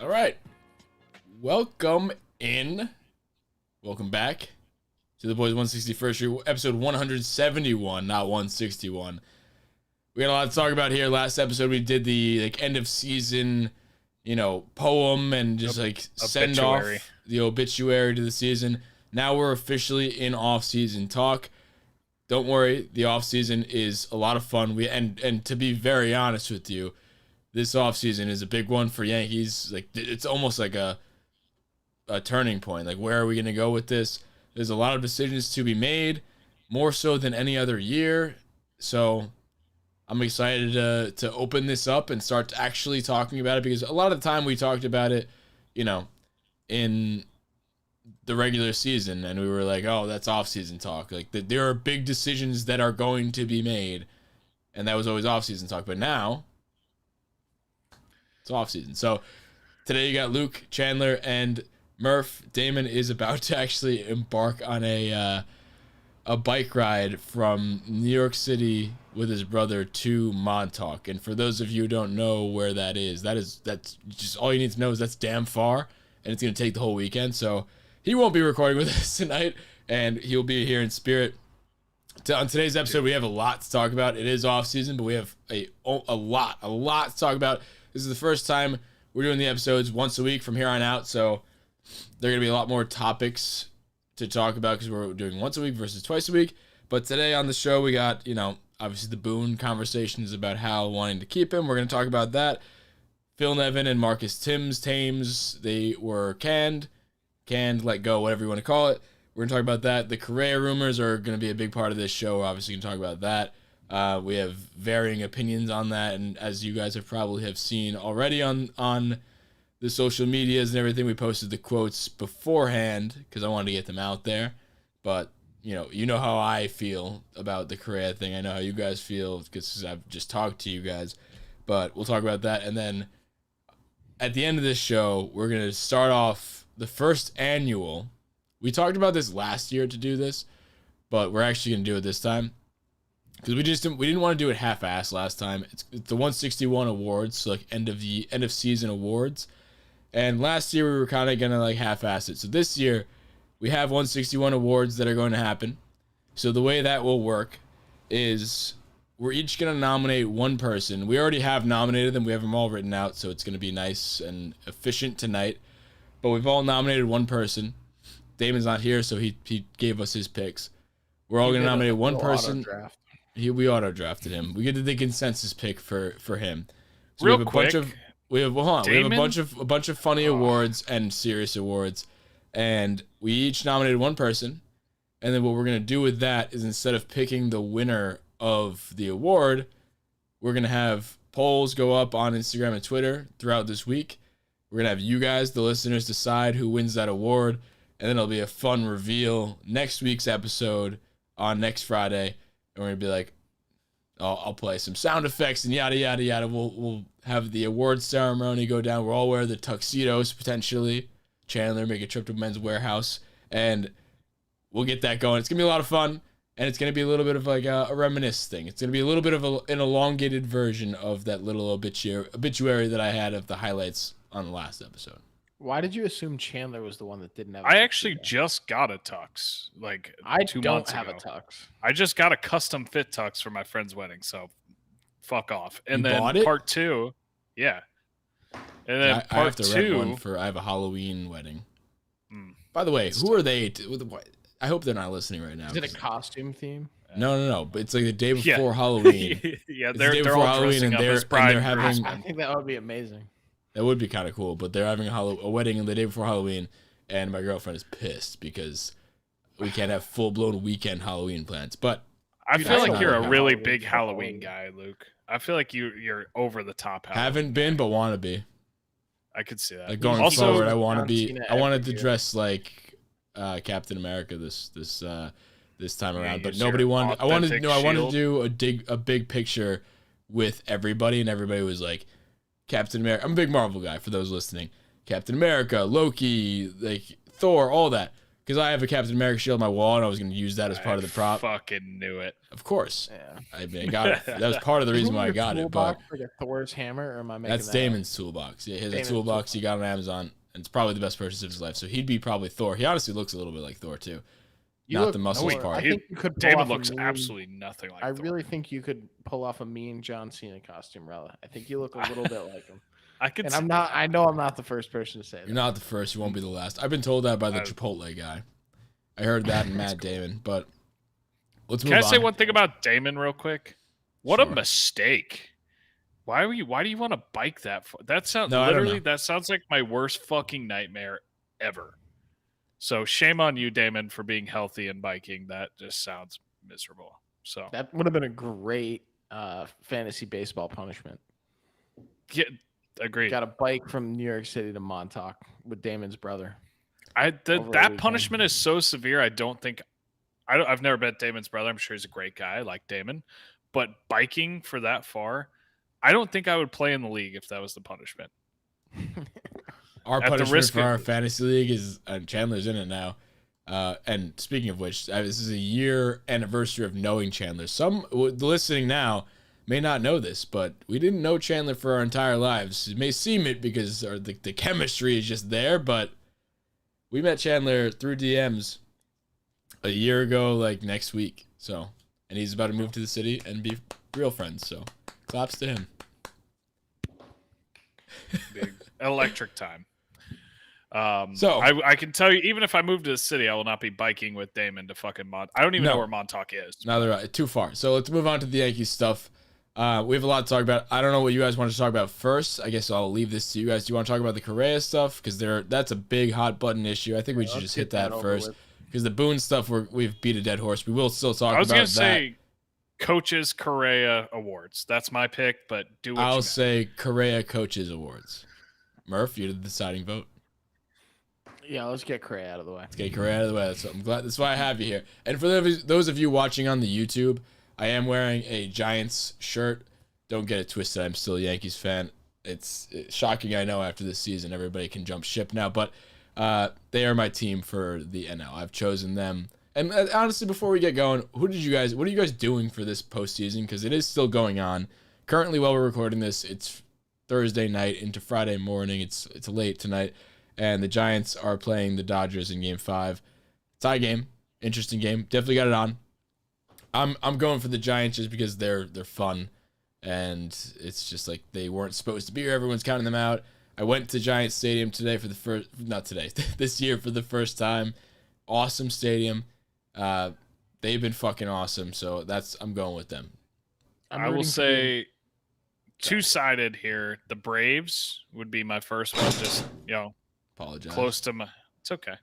All right. Welcome back to the Boys 161st Street, episode 171, not 161. We got a lot to talk about here. Last episode, we did the end of season, poem and just send off the obituary to the season. Now we're officially in off-season talk. Don't worry, the off-season is a lot of fun. And to be very honest with you, this offseason is a big one for Yankees. It's almost like a turning point. Where are we going to go with this? There's a lot of decisions to be made, more so than any other year. So I'm excited to open this up and start actually talking about it, because a lot of the time we talked about it, in the regular season, and we were like, oh, that's off-season talk. There are big decisions that are going to be made, and that was always off-season talk. But now it's off-season. So today you got Luke, Chandler, and Murph. Damon is about to actually embark on a bike ride from New York City with his brother to Montauk. And for those of you who don't know where that's just all you need to know is that's damn far, and it's going to take the whole weekend. So he won't be recording with us tonight, and he'll be here in spirit. On today's episode, we have a lot to talk about. It is off-season, but we have a lot to talk about. This is the first time we're doing the episodes once a week from here on out, so there are going to be a lot more topics to talk about because we're doing once a week versus twice a week. But today on the show, we got, obviously the Boone conversations about Hal wanting to keep him. We're going to talk about that. Phil Nevin and Marcus Thames, they were canned, let go, whatever you want to call it. We're going to talk about that. The Correa rumors are going to be a big part of this show. We're obviously going to talk about that. We have varying opinions on that, and as you guys have seen already on the social medias and everything, we posted the quotes beforehand because I wanted to get them out there. But you know how I feel about the Correa thing. I know how you guys feel because I've just talked to you guys. But we'll talk about that, and then at the end of this show, we're gonna start off the first annual. We talked about this last year to do this, but we're actually gonna do it this time. Because we didn't want to do it half-assed last time. It's the 161 awards, so end of season awards. And last year we were kind of gonna half-ass it. So this year we have 161 awards that are going to happen. So the way that will work is we're each gonna nominate one person. We already have nominated them. We have them all written out, so it's gonna be nice and efficient tonight. But we've all nominated one person. Damon's not here, so he gave us his picks. We're all gonna nominate one person. We auto-drafted him. We get the consensus pick for him. So Real we have quick, we have a bunch of funny awards and serious awards, and we each nominated one person. And then what we're gonna do with that is, instead of picking the winner of the award, we're gonna have polls go up on Instagram and Twitter throughout this week. We're gonna have you guys, the listeners, decide who wins that award, and then it'll be a fun reveal next week's episode on next Friday. And we're gonna be like, I'll play some sound effects and yada yada yada. We'll have the award ceremony go down. We'll all wear the tuxedos potentially. Chandler make a trip to Men's Warehouse, and we'll get that going. It's gonna be a lot of fun, and it's gonna be a little bit of a reminisce thing. It's gonna be a little bit of an elongated version of that little obituary that I had of the highlights on the last episode. Why did you assume Chandler was the one that didn't have? I actually just got a tux I 2 don't months have ago. a tux. I just got a custom fit tux for my friend's wedding, so fuck off. And You then bought it? part 2, yeah. And then I have part to 2 rent one I have a Halloween wedding. Mm. By the way, who are they? I hope they're not listening right now. Is it a costume theme? No. But it's the day Yeah. before Halloween. yeah, It's the day they're before all Halloween, dressing and up as they're bride and having- I think that would be amazing. That would be kind of cool, but they're having a wedding the day before Halloween, and my girlfriend is pissed because we can't have full-blown weekend Halloween plans. But I Dude, feel I like don't you're have a really Halloween big for Halloween Halloween. guy, Luke. I feel like you're over the top. Halloween haven't been, but want to be. I could see that. Like going Also- forward, I want to John be. Cena I wanted every to year. dress like Captain America this time Yeah, around, but use nobody your wanted. I wanted authentic to shield. do a big picture with everybody, and everybody was like, Captain America. I'm a big Marvel guy. For those listening, Captain America, Loki, Thor, all that. because I have a Captain America shield on my wall, and I was going to use that as part of the prop. Fucking knew it. Of course. Yeah. I mean, I got it. That was part of the reason why I got it. But Like a Thor's hammer, or am I making that's that Damon's toolbox. Yeah, he has a toolbox he got on Amazon, and it's probably the best purchase of his life. So he'd be probably Thor. He honestly looks a little bit like Thor too. Not the muscles part. I think you could pull David off looks mean, absolutely nothing like I Thor. really think you could pull off a mean John Cena costume, Rella. I think you look a little bit like him. I could. And I'm not. I know I'm not the first person to say that. You're not the first. You won't be the last. I've been told that by the Chipotle guy. I heard that in Matt Damon. But let's move on. Can I say one thing about Damon real quick? What Sure. a mistake! Why do you want to bike that? That sounds No, I don't literally. know. That sounds like my worst fucking nightmare ever. So shame on you, Damon, for being healthy and biking. That just sounds miserable. So That would have been a great fantasy baseball punishment. Agreed. Got a bike from New York City to Montauk with Damon's brother. That punishment is so severe. I've never met Damon's brother. I'm sure he's a great guy. I like Damon, but biking for that far, I don't think I would play in the league if that was the punishment. Our At the punishment risk for of- our fantasy league is Chandler's in it now. And speaking of which, this is a year anniversary of knowing Chandler. Some listening now may not know this, but we didn't know Chandler for our entire lives. It may seem it because the chemistry is just there, but we met Chandler through DMs a year ago, like next week. So, and he's about to move to the city and be real friends. So, claps to him. Big electric time. So I can tell you, even if I move to the city, I will not be biking with Damon to fucking I don't even know where Montauk is. Neither too far. So let's move on to the Yankees stuff. We have a lot to talk about. I don't know what you guys want to talk about first. I guess I'll leave this to you guys. Do you want to talk about the Correa stuff? Because that's a big hot button issue. I think we should just hit that first. Because the Boone stuff, we've beat a dead horse. We will still talk about that. I was going to say Coaches Correa Awards. That's my pick, but do what I'll say Correa Coaches Awards. Murph, you're the deciding vote. Yeah, let's get Correa out of the way. Let's get Correa out of the way. I'm glad. That's why I have you here. And for those of you watching on the YouTube, I am wearing a Giants shirt. Don't get it twisted. I'm still a Yankees fan. It's shocking, I know, after this season. Everybody can jump ship now. But they are my team for the NL. I've chosen them. And honestly, before we get going, what are you guys doing for this postseason? Because it is still going on. Currently, while we're recording this, it's Thursday night into Friday morning. It's late tonight. And the Giants are playing the Dodgers in Game 5. Tie game. Interesting game. Definitely got it on. I'm going for the Giants just because they're fun. And it's just like they weren't supposed to be here. Everyone's counting them out. I went to Giants Stadium today this year for the first time. Awesome stadium. They've been fucking awesome. So I'm going with them. I will say two-sided here. The Braves would be my first one. Just, apologize. It's okay.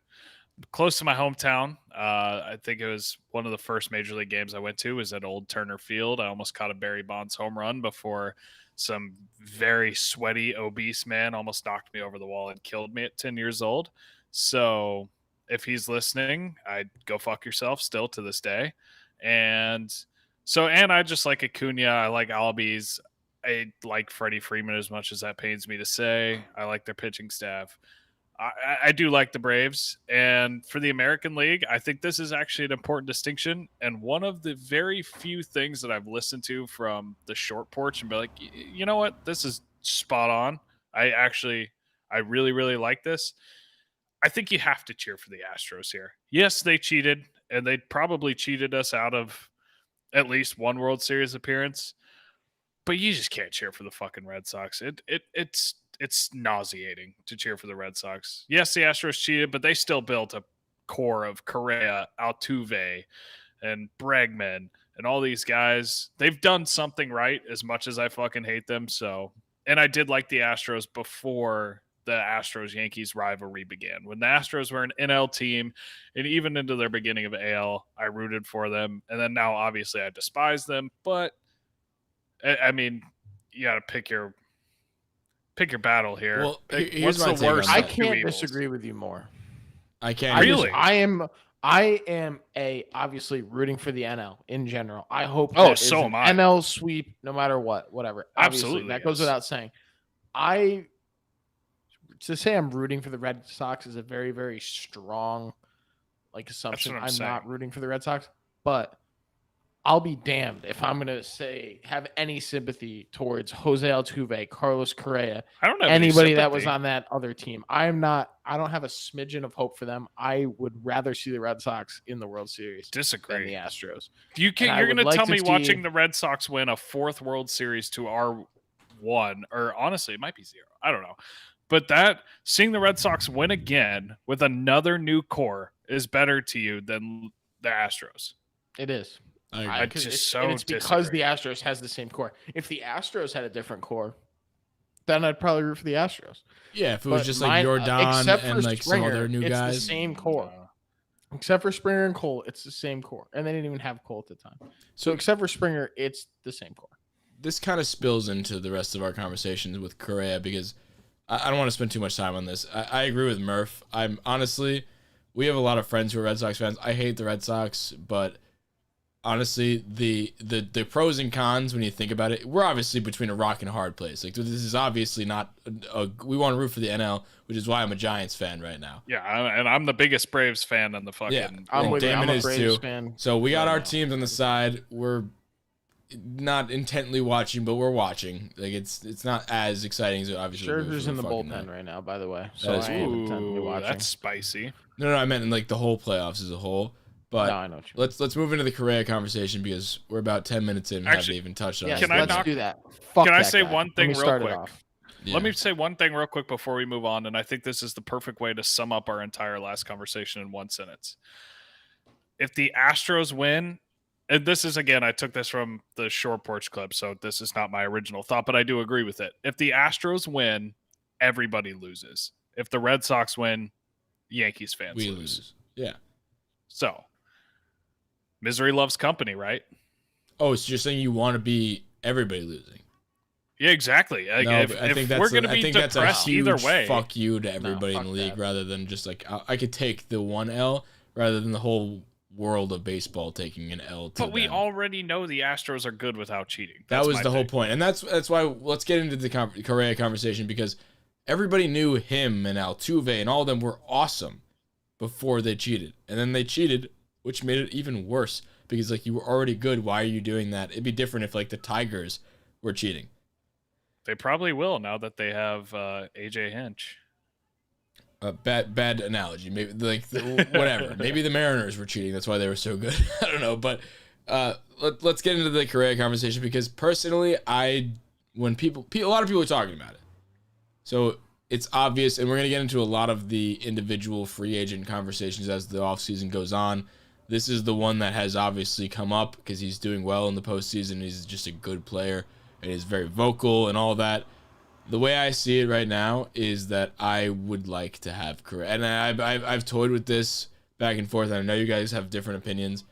Close to my hometown. I think it was one of the first Major League games I went to was at Old Turner Field. I almost caught a Barry Bonds home run before some very sweaty, obese man almost knocked me over the wall and killed me at 10 years old. So if he's listening, I'd go fuck yourself still to this day. And I just like Acuna. I like Albies. I like Freddie Freeman as much as that pains me to say. I like their pitching staff. I do like the Braves. And for the American League, I think this is actually an important distinction. And one of the very few things that I've listened to from the short porch and be like, you know what? This is spot on. I really, really like this. I think you have to cheer for the Astros here. Yes, they cheated, and they probably cheated us out of at least one World Series appearance. But you just can't cheer for the fucking Red Sox. It's nauseating to cheer for the Red Sox. Yes, the Astros cheated, but they still built a core of Correa, Altuve, and Bregman, and all these guys. They've done something right as much as I fucking hate them. So, and I did like the Astros before the Astros-Yankees rivalry began. When the Astros were an NL team, and even into their beginning of AL, I rooted for them. And then now, obviously, I despise them. But, I mean, you got to pick your battle here. Well, here's what's my the take on worst? that. I of two can't evils? disagree with you more. I can't. Really? I am obviously rooting for the NL in general. I hope Oh, that is so an am I. NL sweep no matter whatever. Obviously, Absolutely, that goes yes. without saying. To say I'm rooting for the Red Sox is a very, very strong like assumption. what I'm I'm saying. not rooting for the Red Sox, but I'll be damned if I'm gonna have any sympathy towards Jose Altuve, Carlos Correa, I don't have anybody any that was sympathy. on that other team. I don't have a smidgen of hope for them. I would rather see the Red Sox in the World Series than the Disagree. Astros. You're I going would to like tell to me see- watching the Red Sox win a 4th World Series to our 1, or honestly, it might be 0. I don't know. But seeing the Red Sox win again with another new core is better to you than the Astros. It is. I agree. I Because just it's because the Astros has the same core. If the Astros had a different core, then I'd probably root for the Astros. Yeah, if it was But just like Jordan except for and like some Springer, other new it's guys. the same core. Except for Springer and Cole, it's the same core. And they didn't even have Cole at the time. So except for Springer, it's the same core. This kind of spills into the rest of our conversations with Correa because I don't want to spend too much time on this. I agree with Murph. We have a lot of friends who are Red Sox fans. I hate the Red Sox, but honestly, the pros and cons when you think about it, we're obviously between a rock and a hard place. Like this is obviously not we want to root for the NL, which is why I'm a Giants fan right now. Yeah, and I'm the biggest Braves fan in the fucking. Yeah, I'm with Damon I'm a is Braves too. fan. So we got right our now. teams on the side. We're not intently watching, but we're watching. Like it's not as exciting as it obviously. Scherzer's in the fucking bullpen right now, by the way. That So is I am cool. intently Ooh, watching. that's spicy. No, I meant in like the whole playoffs as a whole. But No, I know what you mean. let's move into the Correa conversation because we're about 10 minutes in and haven't Actually, even touched on Yeah, it. Can I let's knock- do that. Fuck Can I that say guy. one Let thing me real start it quick? off. Yeah. Let me say one thing real quick before we move on, and I think this is the perfect way to sum up our entire last conversation in one sentence. If the Astros win, and this is again, I took this from the Shore Porch clip, so this is not my original thought, but I do agree with it. If the Astros win, everybody loses. If the Red Sox win, Yankees fans we lose. lose. Yeah. So, misery loves company, right? Oh, so you're saying you want to be everybody losing? Yeah, exactly. Like, No, if but I think we're going to be that's a depressed huge either way, fuck you to everybody in fuck the league that. rather than just like I could take the one L rather than the whole world of baseball taking an L to but we them. already know the Astros are good without cheating. That That's was my the whole thing. point. And that's why let's get into the Correa conversation because everybody knew him and Altuve and all of them were awesome before they cheated. And then they cheated, which made it even worse because like you were already good. Why are you doing that? It'd be different if like the Tigers were cheating. They probably will now that they have AJ Hinch. Bad analogy. Maybe like whatever. Maybe the Mariners were cheating. That's why they were so good. I don't know. But let's get into the Correa conversation because personally, when a lot of people are talking about it, so it's obvious, and we're gonna get into a lot of the individual free agent conversations as the offseason goes on. This is the one that has obviously come up because he's doing well in the postseason. He's just a good player and he's very vocal and all that. The way I see it right now is that I would like to have Correa, and I've toyed with this back and forth. And I know you guys have different opinions,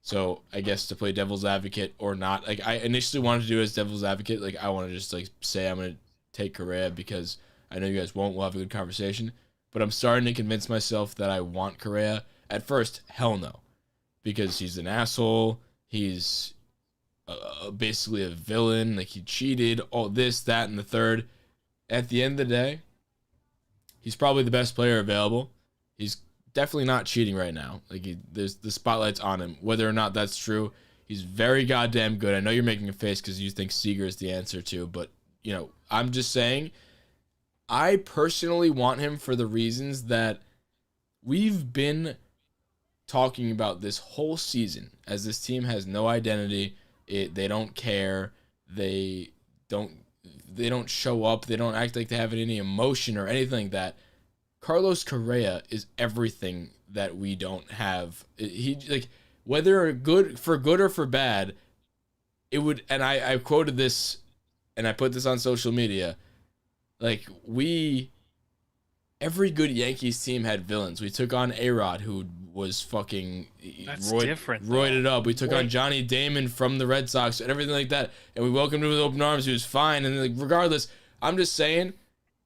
so I guess to play devil's advocate or not. Like I initially wanted to do it as devil's advocate. Like I want to just like say I'm gonna take Correa because I know you guys won't. We'll have a good conversation, but I'm starting to convince myself that I want Correa. At first, hell no, because he's an asshole. He's basically a villain. Like he cheated, all this, that, and the third. At the end of the day, he's probably the best player available. He's definitely not cheating right now. Like there's the spotlight's on him. Whether or not that's true, he's very goddamn good. I know you're making a face because you think Seager is the answer too, but you know, I'm just saying, I personally want him for the reasons that we've been talking about this whole season. As this team has no identity, they don't care, they don't show up, they don't act like they have any emotion or anything like that. Carlos Correa is everything that we don't have. He like whether good or for bad, it would. And I quoted this, and I put this on social media. Like every good Yankees team had villains. We took on A-Rod, who was fucking different, though. roided up. We took on Johnny Damon from the Red Sox and everything like that, and we welcomed him with open arms. He was fine, and like regardless, I'm just saying,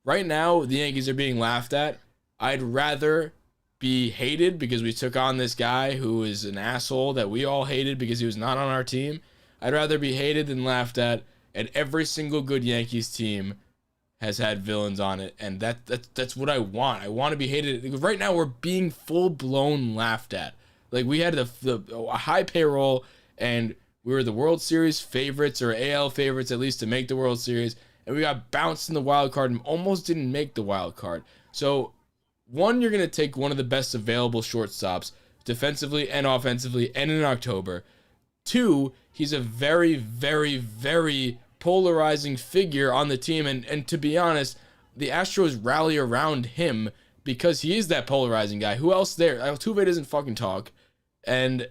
right now the Yankees are being laughed at. I'd rather be hated because we took on this guy who is an asshole that we all hated because he was not on our team. I'd rather be hated than laughed at, and every single good Yankees team has had villains on it, and that's what I want. I want to be hated. Right now, we're being full blown laughed at. Like, we had a high payroll, and we were the World Series favorites, or AL favorites at least, to make the World Series, and we got bounced in the wild card and almost didn't make the wild card. So, one, you're gonna take one of the best available shortstops defensively and offensively, and in October. Two, he's a very, very, very polarizing figure on the team, and to be honest, the Astros rally around him because he is that polarizing guy. Who else there? Altuve doesn't fucking talk, and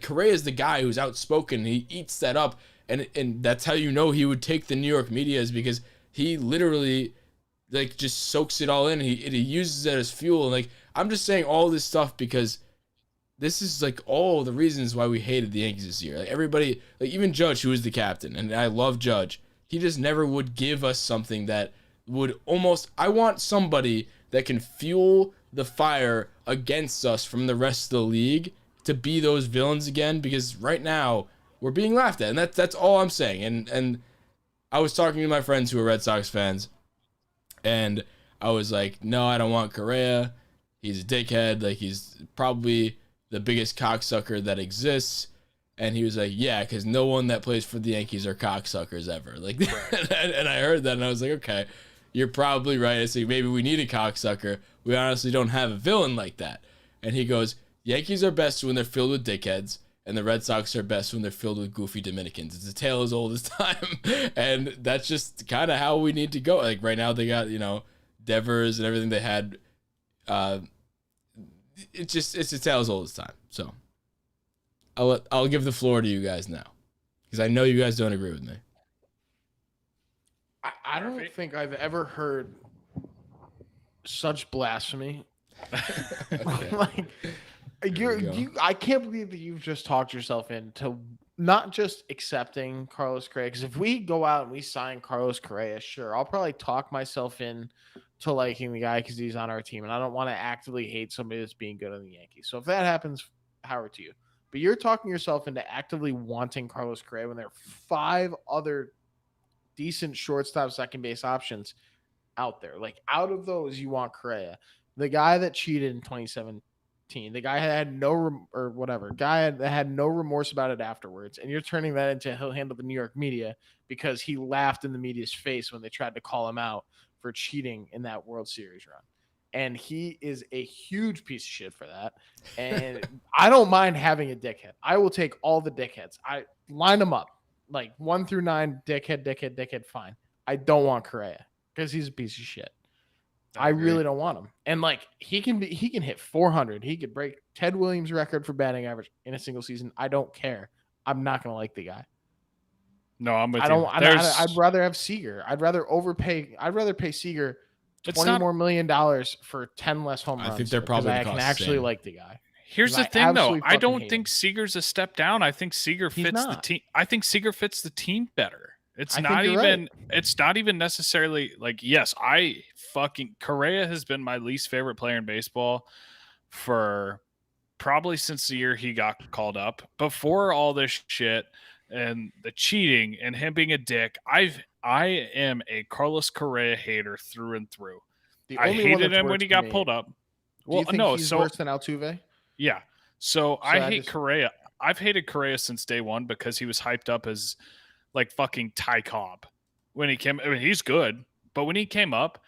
Correa is the guy who's outspoken. He eats that up, and that's how you know he would take the New York media, is because he literally like just soaks it all in. He uses it as fuel. And like, I'm just saying all this stuff because this is like all the reasons why we hated the Yankees this year. Like, everybody, like even Judge, who is the captain, and I love Judge, he just never would give us something that would almost. I want somebody that can fuel the fire against us from the rest of the league to be those villains again, because right now we're being laughed at, and that's all I'm saying. And I was talking to my friends who are Red Sox fans, and I was like, no, I don't want Correa. He's a dickhead. Like, he's probably the biggest cocksucker that exists. And he was like, yeah, because no one that plays for the Yankees are cocksuckers ever. Like, and I heard that, and I was like, okay, you're probably right. I say, maybe we need a cocksucker. We honestly don't have a villain like that. And he goes, Yankees are best when they're filled with dickheads, and the Red Sox are best when they're filled with goofy Dominicans. It's a tale as old as time. And that's just kind of how we need to go. Like, right now they got, Devers and everything they had. It's a tale as old as time. So I'll give the floor to you guys now, because I know you guys don't agree with me. I don't think I've ever heard such blasphemy. Okay. Like, I can't believe that you've just talked yourself into not just accepting Carlos Correa. Because if we go out and we sign Carlos Correa, sure, I'll probably talk myself in to liking the guy because he's on our team, and I don't want to actively hate somebody that's being good on the Yankees. So if that happens, power to you. But you're talking yourself into actively wanting Carlos Correa when there are 5 other decent shortstop second base options out there. Like, out of those, you want Correa, the guy that cheated in 2017, the guy that had that had no remorse about it afterwards, and you're turning that into he'll handle the New York media because he laughed in the media's face when they tried to call him out for cheating in that World Series run. And he is a huge piece of shit for that. And I don't mind having a dickhead. I will take all the dickheads. I line them up. Like 1 through 9, dickhead, fine. I don't want Correa because he's a piece of shit. I really don't want him. And like, he can hit 400. He could break Ted Williams' record for batting average in a single season. I don't care. I'm not gonna like the guy. No, I'm with you. I'd rather have Seager. I'd rather pay Seager $20 million for 10 less home runs. I think they're probably I can actually like the guy. Here's the thing, though. I don't think Seager's a step down. I think Seager fits the team. I think Seager fits the team better. It's not even necessarily like, yes, Correa has been my least favorite player in baseball for probably since the year he got called up. Before all this shit and the cheating and him being a dick, I am a Carlos Correa hater through and through. I hated him when he got pulled up. Well, do you think he's worse than Altuve? Yeah. So I hate Correa. I've hated Correa since day one because he was hyped up as like fucking Ty Cobb when he came. I mean, he's good, but when he came up,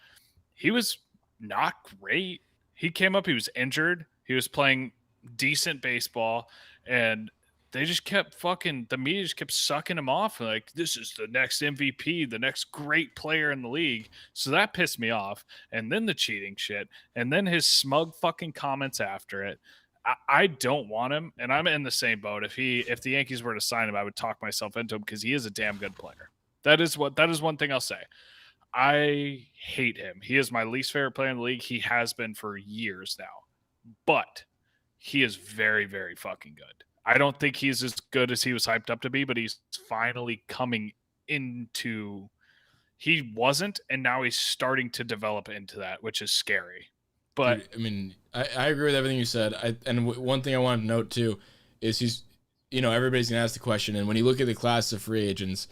he was not great. He came up, he was injured. He was playing decent baseball, and they just kept the media just kept sucking him off. Like, this is the next MVP, the next great player in the league. So that pissed me off. And then the cheating shit, and then his smug fucking comments after it. I don't want him, and I'm in the same boat. If the Yankees were to sign him, I would talk myself into him because he is a damn good player. That is one thing I'll say. I hate him. He is my least favorite player in the league. He has been for years now, but he is very, very fucking good. I don't think he's as good as he was hyped up to be, but he's finally coming into. He wasn't, and now he's starting to develop into that, which is scary. But dude, I mean, I agree with everything you said. One thing I wanted to note too is he's, everybody's gonna ask the question, and when you look at the class of free agents,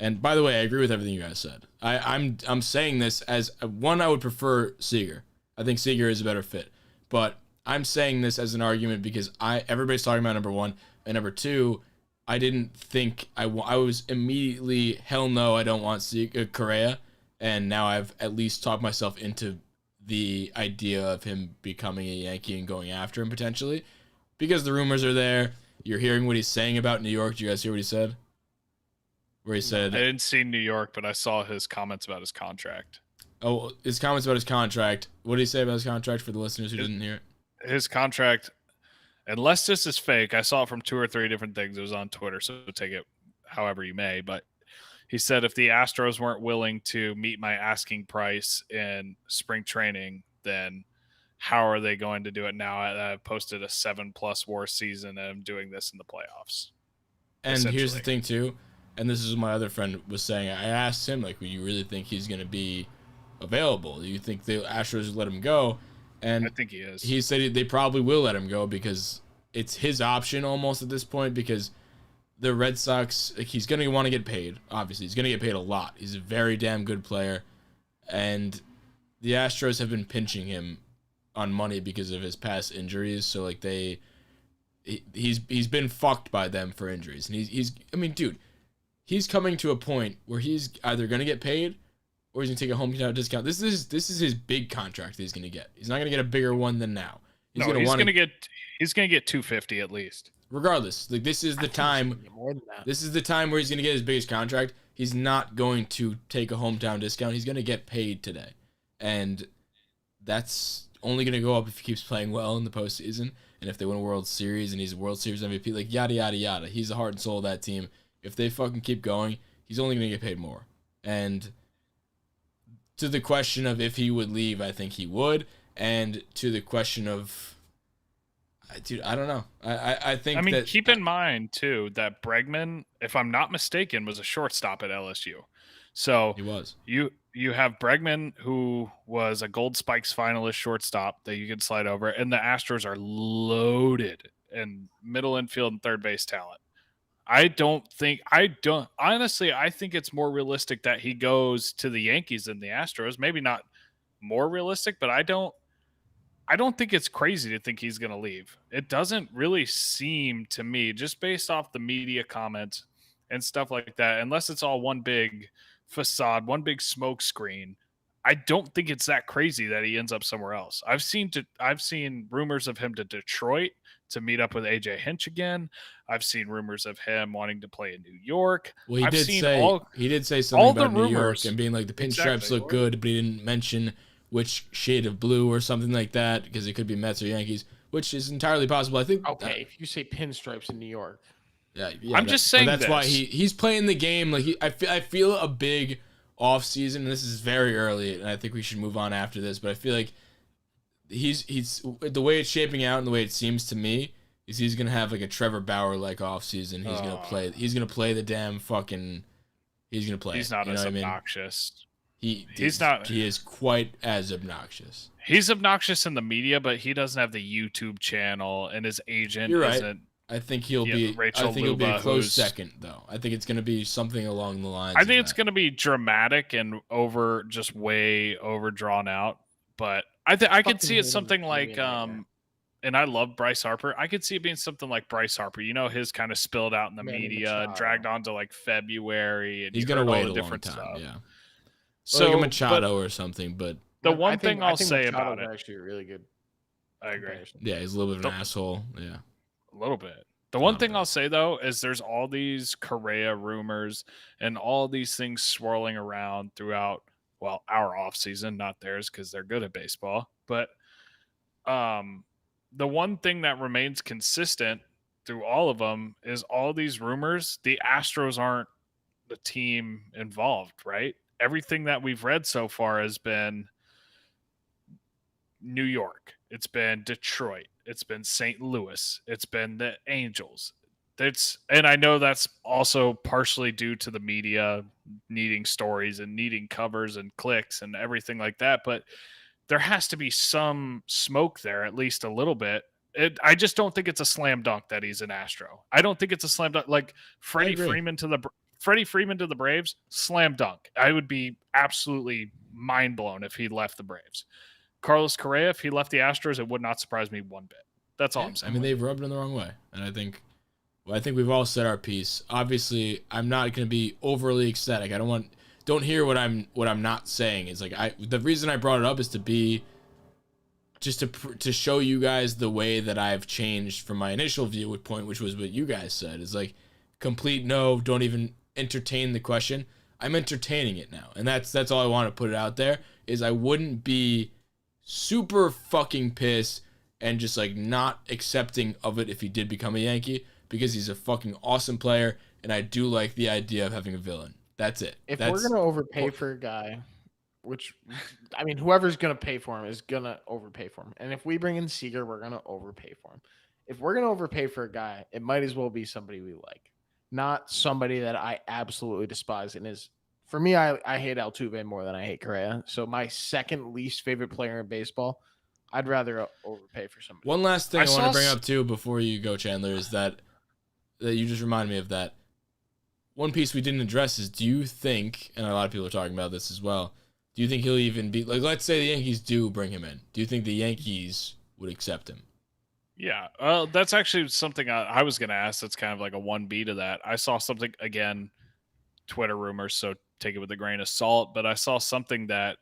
And by the way, I agree with everything you guys said. I'm saying this as one, I would prefer Seager. I think Seager is a better fit. But I'm saying this as an argument because everybody's talking about number one, and number two, I didn't think I was immediately hell no, I don't want Correa, and now I've at least talked myself into the idea of him becoming a Yankee and going after him potentially, because the rumors are there. You're hearing what he's saying about New York. Did you guys hear what he said? Where he said, I didn't see New York, but I saw his comments about his contract. Oh, his comments about his contract. What did he say about his contract for the listeners who didn't hear it? His contract, unless this is fake, I saw it from 2 or 3 different things. It was on Twitter, so take it however you may. But he said if the Astros weren't willing to meet my asking price in spring training, then how are they going to do it now? I've posted a 7+ WAR season and I'm doing this in the playoffs. And here's the thing too, and this is what my other friend was saying. I asked him, like, you really think he's going to be available? Do you think the Astros would let him go? And I think he is. He said they probably will let him go because it's his option almost at this point, because the Red Sox, like, he's going to want to get paid. Obviously, he's going to get paid a lot. He's a very damn good player. And the Astros have been pinching him on money because of his past injuries. So, like, he's been fucked by them for injuries. And he's I mean, dude, he's coming to a point where he's either going to get paid or he's going to take a hometown discount. This is his big contract that he's going to get. He's not going to get a bigger one than now. He's going to get $250 at least. Regardless, like, this is the time. This is the time where he's going to get his biggest contract. He's not going to take a hometown discount. He's going to get paid today. And that's only going to go up if he keeps playing well in the postseason. And if they win a World Series and he's a World Series MVP, like, yada, yada, yada. He's the heart and soul of that team. If they fucking keep going, he's only going to get paid more. And to the question of if he would leave, I think he would. And to the question of, dude, I don't know. I think that, keep in mind, too, that Bregman, if I'm not mistaken, was a shortstop at LSU. So he was. You have Bregman, who was a Gold Spikes finalist shortstop that you can slide over, and the Astros are loaded in middle infield and third base talent. I think it's more realistic that he goes to the Yankees than the Astros. Maybe not more realistic, but I don't think it's crazy to think he's going to leave. It doesn't really seem to me, just based off the media comments and stuff like that, unless it's all one big facade, one big smoke screen, I don't think it's that crazy that he ends up somewhere else. I've seen rumors of him to Detroit to meet up with AJ Hinch again. I've seen rumors of him wanting to play in New York. Well, he did say something about New York and being like, the pinstripes look good, but he didn't mention which shade of blue or something like that, because it could be Mets or Yankees, which is entirely possible. I think. Okay, if you say pinstripes in New York. Yeah, I'm just saying that's why he's playing the game. Like, I feel a big off season. This is very early, and I think we should move on after this. But I feel like he's the way it's shaping out and the way it seems to me is he's gonna have like a Trevor Bauer like off season. He's gonna play. He's gonna play the damn fucking. He's gonna play. He's not as obnoxious. He's not. He is quite as obnoxious. He's obnoxious in the media, but he doesn't have the YouTube channel, and his agent You're right. isn't. I think he'll be. He'll be a close second, though. I think it's going to be something along the lines. I think it's going to be dramatic and way overdrawn out. But I could see it something like, and I love Bryce Harper. I could see it being something like Bryce Harper. You know, his kind of spilled out in the media, dragged on to like February, and he's going to wait a long time. Stuff. Yeah. So like a Machado or something, but the one thing I'll say about it, actually really good. I agree. Yeah, he's a little bit of an asshole. Yeah. A little bit. The one thing I'll say, though, is there's all these Correa rumors and all these things swirling around throughout, well, our offseason, not theirs because they're good at baseball. But the one thing that remains consistent through all of them is all these rumors. The Astros aren't the team involved, right? Everything that we've read so far has been New York. It's been Detroit. It's been St. Louis. It's been the Angels. And I know that's also partially due to the media needing stories and needing covers and clicks and everything like that. But there has to be some smoke there, at least a little bit. I just don't think it's a slam dunk that he's an Astro. I don't think it's a slam dunk. Like Freddie Freeman to the Freddie Freeman to the Braves, slam dunk. I would be absolutely mind blown if he left the Braves. Carlos Correa, if he left the Astros, it would not surprise me one bit. That's all I'm saying. I mean, they've rubbed him the wrong way, and I think we've all said our piece. Obviously, I'm not going to be overly ecstatic. Don't hear what I'm not saying. It's like the reason I brought it up is to show you guys the way that I've changed from my initial viewpoint, which was what you guys said. It's like complete no, don't even entertain the question. I'm entertaining it now, and that's all I want to put it out there. Is I wouldn't be super fucking pissed and just like not accepting of it if he did become a Yankee, because he's a fucking awesome player, and I do like the idea of having a villain. That's it. If we're gonna overpay for a guy, which I mean, whoever's gonna pay for him is gonna overpay for him, and if we bring in Seager, we're gonna overpay for him. If we're gonna overpay for a guy, it might as well be somebody we like, not somebody that I absolutely despise. And for me, I hate Altuve more than I hate Correa. So my second least favorite player in baseball, I'd rather overpay for somebody. One last thing I want to bring up too before you go, Chandler, is that you just remind me of that. One piece we didn't address is, do you think, and a lot of people are talking about this as well, do you think he'll even be, like, let's say the Yankees do bring him in. Do you think the Yankees would accept him? Yeah, that's actually something I was going to ask. That's kind of like a 1B to that. I saw something, again, Twitter rumors, so take it with a grain of salt, but I saw something that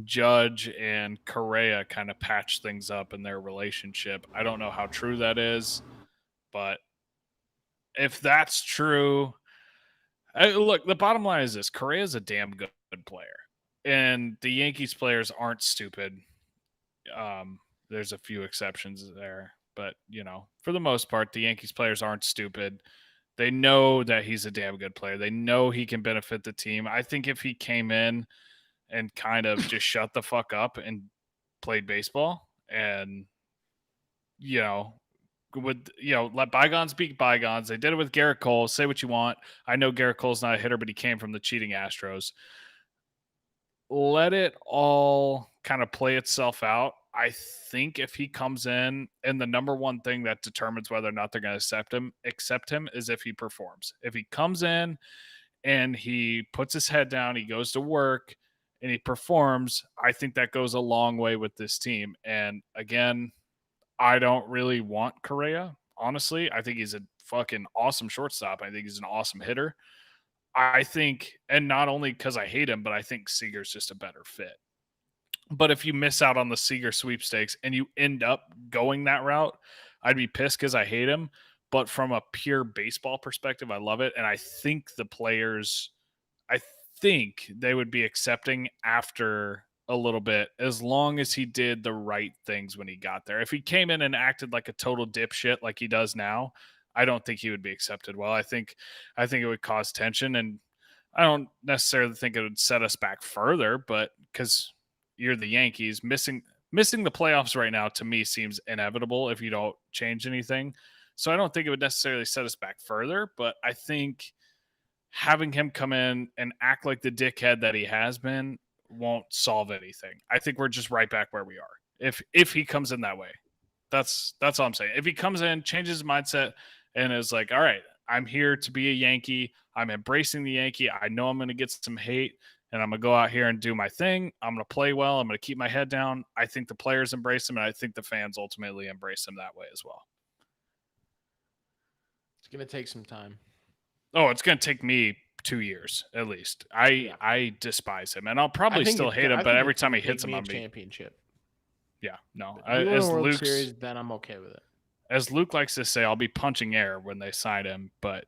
Judge and Correa kind of patched things up in their relationship. I don't know how true that is, but if that's true, look, the bottom line is this: Correa's a damn good player, and the Yankees players aren't stupid. There's a few exceptions there, but for the most part, the Yankees players aren't stupid. They know that he's a damn good player. They know he can benefit the team. I think if he came in and kind of just shut the fuck up and played baseball and, let bygones be bygones. They did it with Garrett Cole. Say what you want. I know Garrett Cole's not a hitter, but he came from the cheating Astros. Let it all kind of play itself out. I think if he comes in, and the number one thing that determines whether or not they're going to accept him is if he performs. If he comes in and he puts his head down, he goes to work, and he performs, I think that goes a long way with this team. And again, I don't really want Correa, honestly. I think he's a fucking awesome shortstop. I think he's an awesome hitter. I think, and not only because I hate him, but I think Seager's just a better fit. But if you miss out on the Seager sweepstakes and you end up going that route, I'd be pissed because I hate him. But from a pure baseball perspective, I love it. And I think the players, they would be accepting after a little bit, as long as he did the right things when he got there. If he came in and acted like a total dipshit like he does now, I don't think he would be accepted well. I think it would cause tension, and I don't necessarily think it would set us back further, but because you're the Yankees, missing the playoffs right now to me seems inevitable if you don't change anything. So I don't think it would necessarily set us back further, but I think having him come in and act like the dickhead that he has been won't solve anything. I think we're just right back where we are. If he comes in that way, that's all I'm saying. If he comes in, changes his mindset, and is like, all right, I'm here to be a Yankee. I'm embracing the Yankee. I know I'm going to get some hate, and I'm going to go out here and do my thing. I'm going to play well. I'm going to keep my head down. I think the players embrace him, and I think the fans ultimately embrace him that way as well. It's going to take some time. Oh, it's going to take me 2 years at least. I despise him, and I'll probably still hate him, but every time he hits him, I'm championship. Yeah, no. As World Series, then I'm okay with it. As Luke likes to say, I'll be punching air when they sign him, but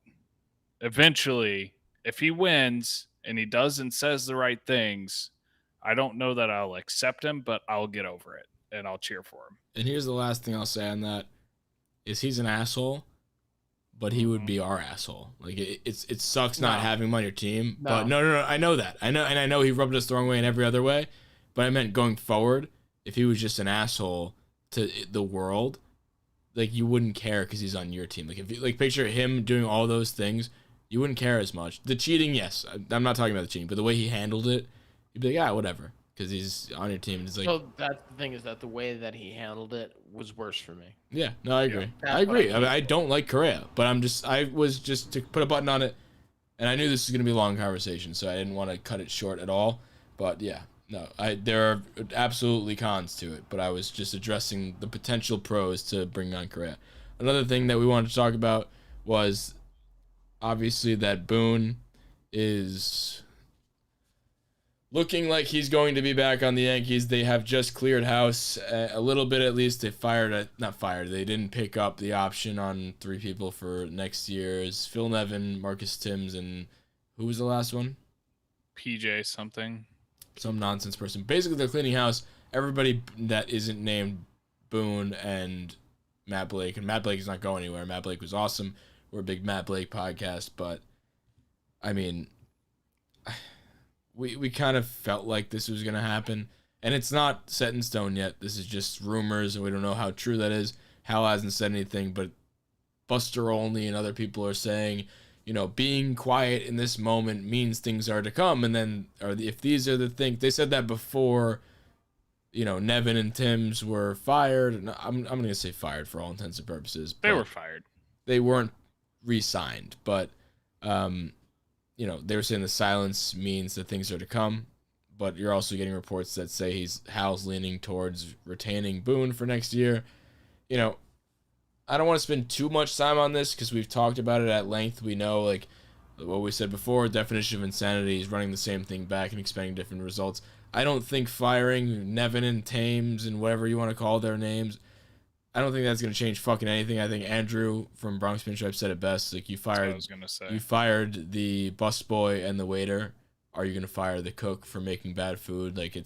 eventually, if he wins and he does and says the right things, I don't know that I'll accept him, but I'll get over it and I'll cheer for him. And here's the last thing I'll say on that is he's an asshole, but he would be our asshole. Like it sucks not having him on your team. No. But no, I know that. I know he rubbed us the wrong way in every other way, but I meant going forward, if he was just an asshole to the world, like you wouldn't care because he's on your team. Like if you picture him doing all those things, you wouldn't care as much. The cheating, yes, I'm not talking about the cheating, but the way he handled it, you'd be like, whatever, because he's on your team. And it's like, so that's the thing, is that the way that he handled it was worse for me. Yeah, no, I agree. I agree. I don't like Correa, but I was just to put a button on it. And I knew this was going to be a long conversation, so I didn't want to cut it short at all. But yeah, no, there are absolutely cons to it, but I was just addressing the potential pros to bring on Correa. Another thing that we wanted to talk about was obviously that Boone is looking like he's going to be back on the Yankees. They have just cleared house a little bit, at least. They They didn't pick up the option on 3 people for next year's Phil Nevin, Marcus Thames, and who was the last one? PJ something. Some nonsense person. Basically, they're cleaning house. Everybody that isn't named Boone and Matt Blake, and Matt Blake is not going anywhere. Matt Blake was awesome. We're a big Matt Blake podcast, but I mean, we kind of felt like this was going to happen, and it's not set in stone yet. This is just rumors, and we don't know how true that is. Hal hasn't said anything, but Buster Olney and other people are saying, being quiet in this moment means things are to come. And then, if these are the things, they said that before, Nevin and Thames were fired. And I'm going to say fired for all intents and purposes. They were fired. They weren't re-signed, but, they were saying the silence means that things are to come. But you're also getting reports that say Hal's leaning towards retaining Boone for next year. I don't want to spend too much time on this because we've talked about it at length. We know, like what we said before, definition of insanity is running the same thing back and expecting different results. I don't think firing Nevin and Thames and whatever you want to call their names, I don't think that's going to change fucking anything. I think Andrew from Bronx Pinstripe said it best. Like, you fired the busboy and the waiter. Are you going to fire the cook for making bad food? Like,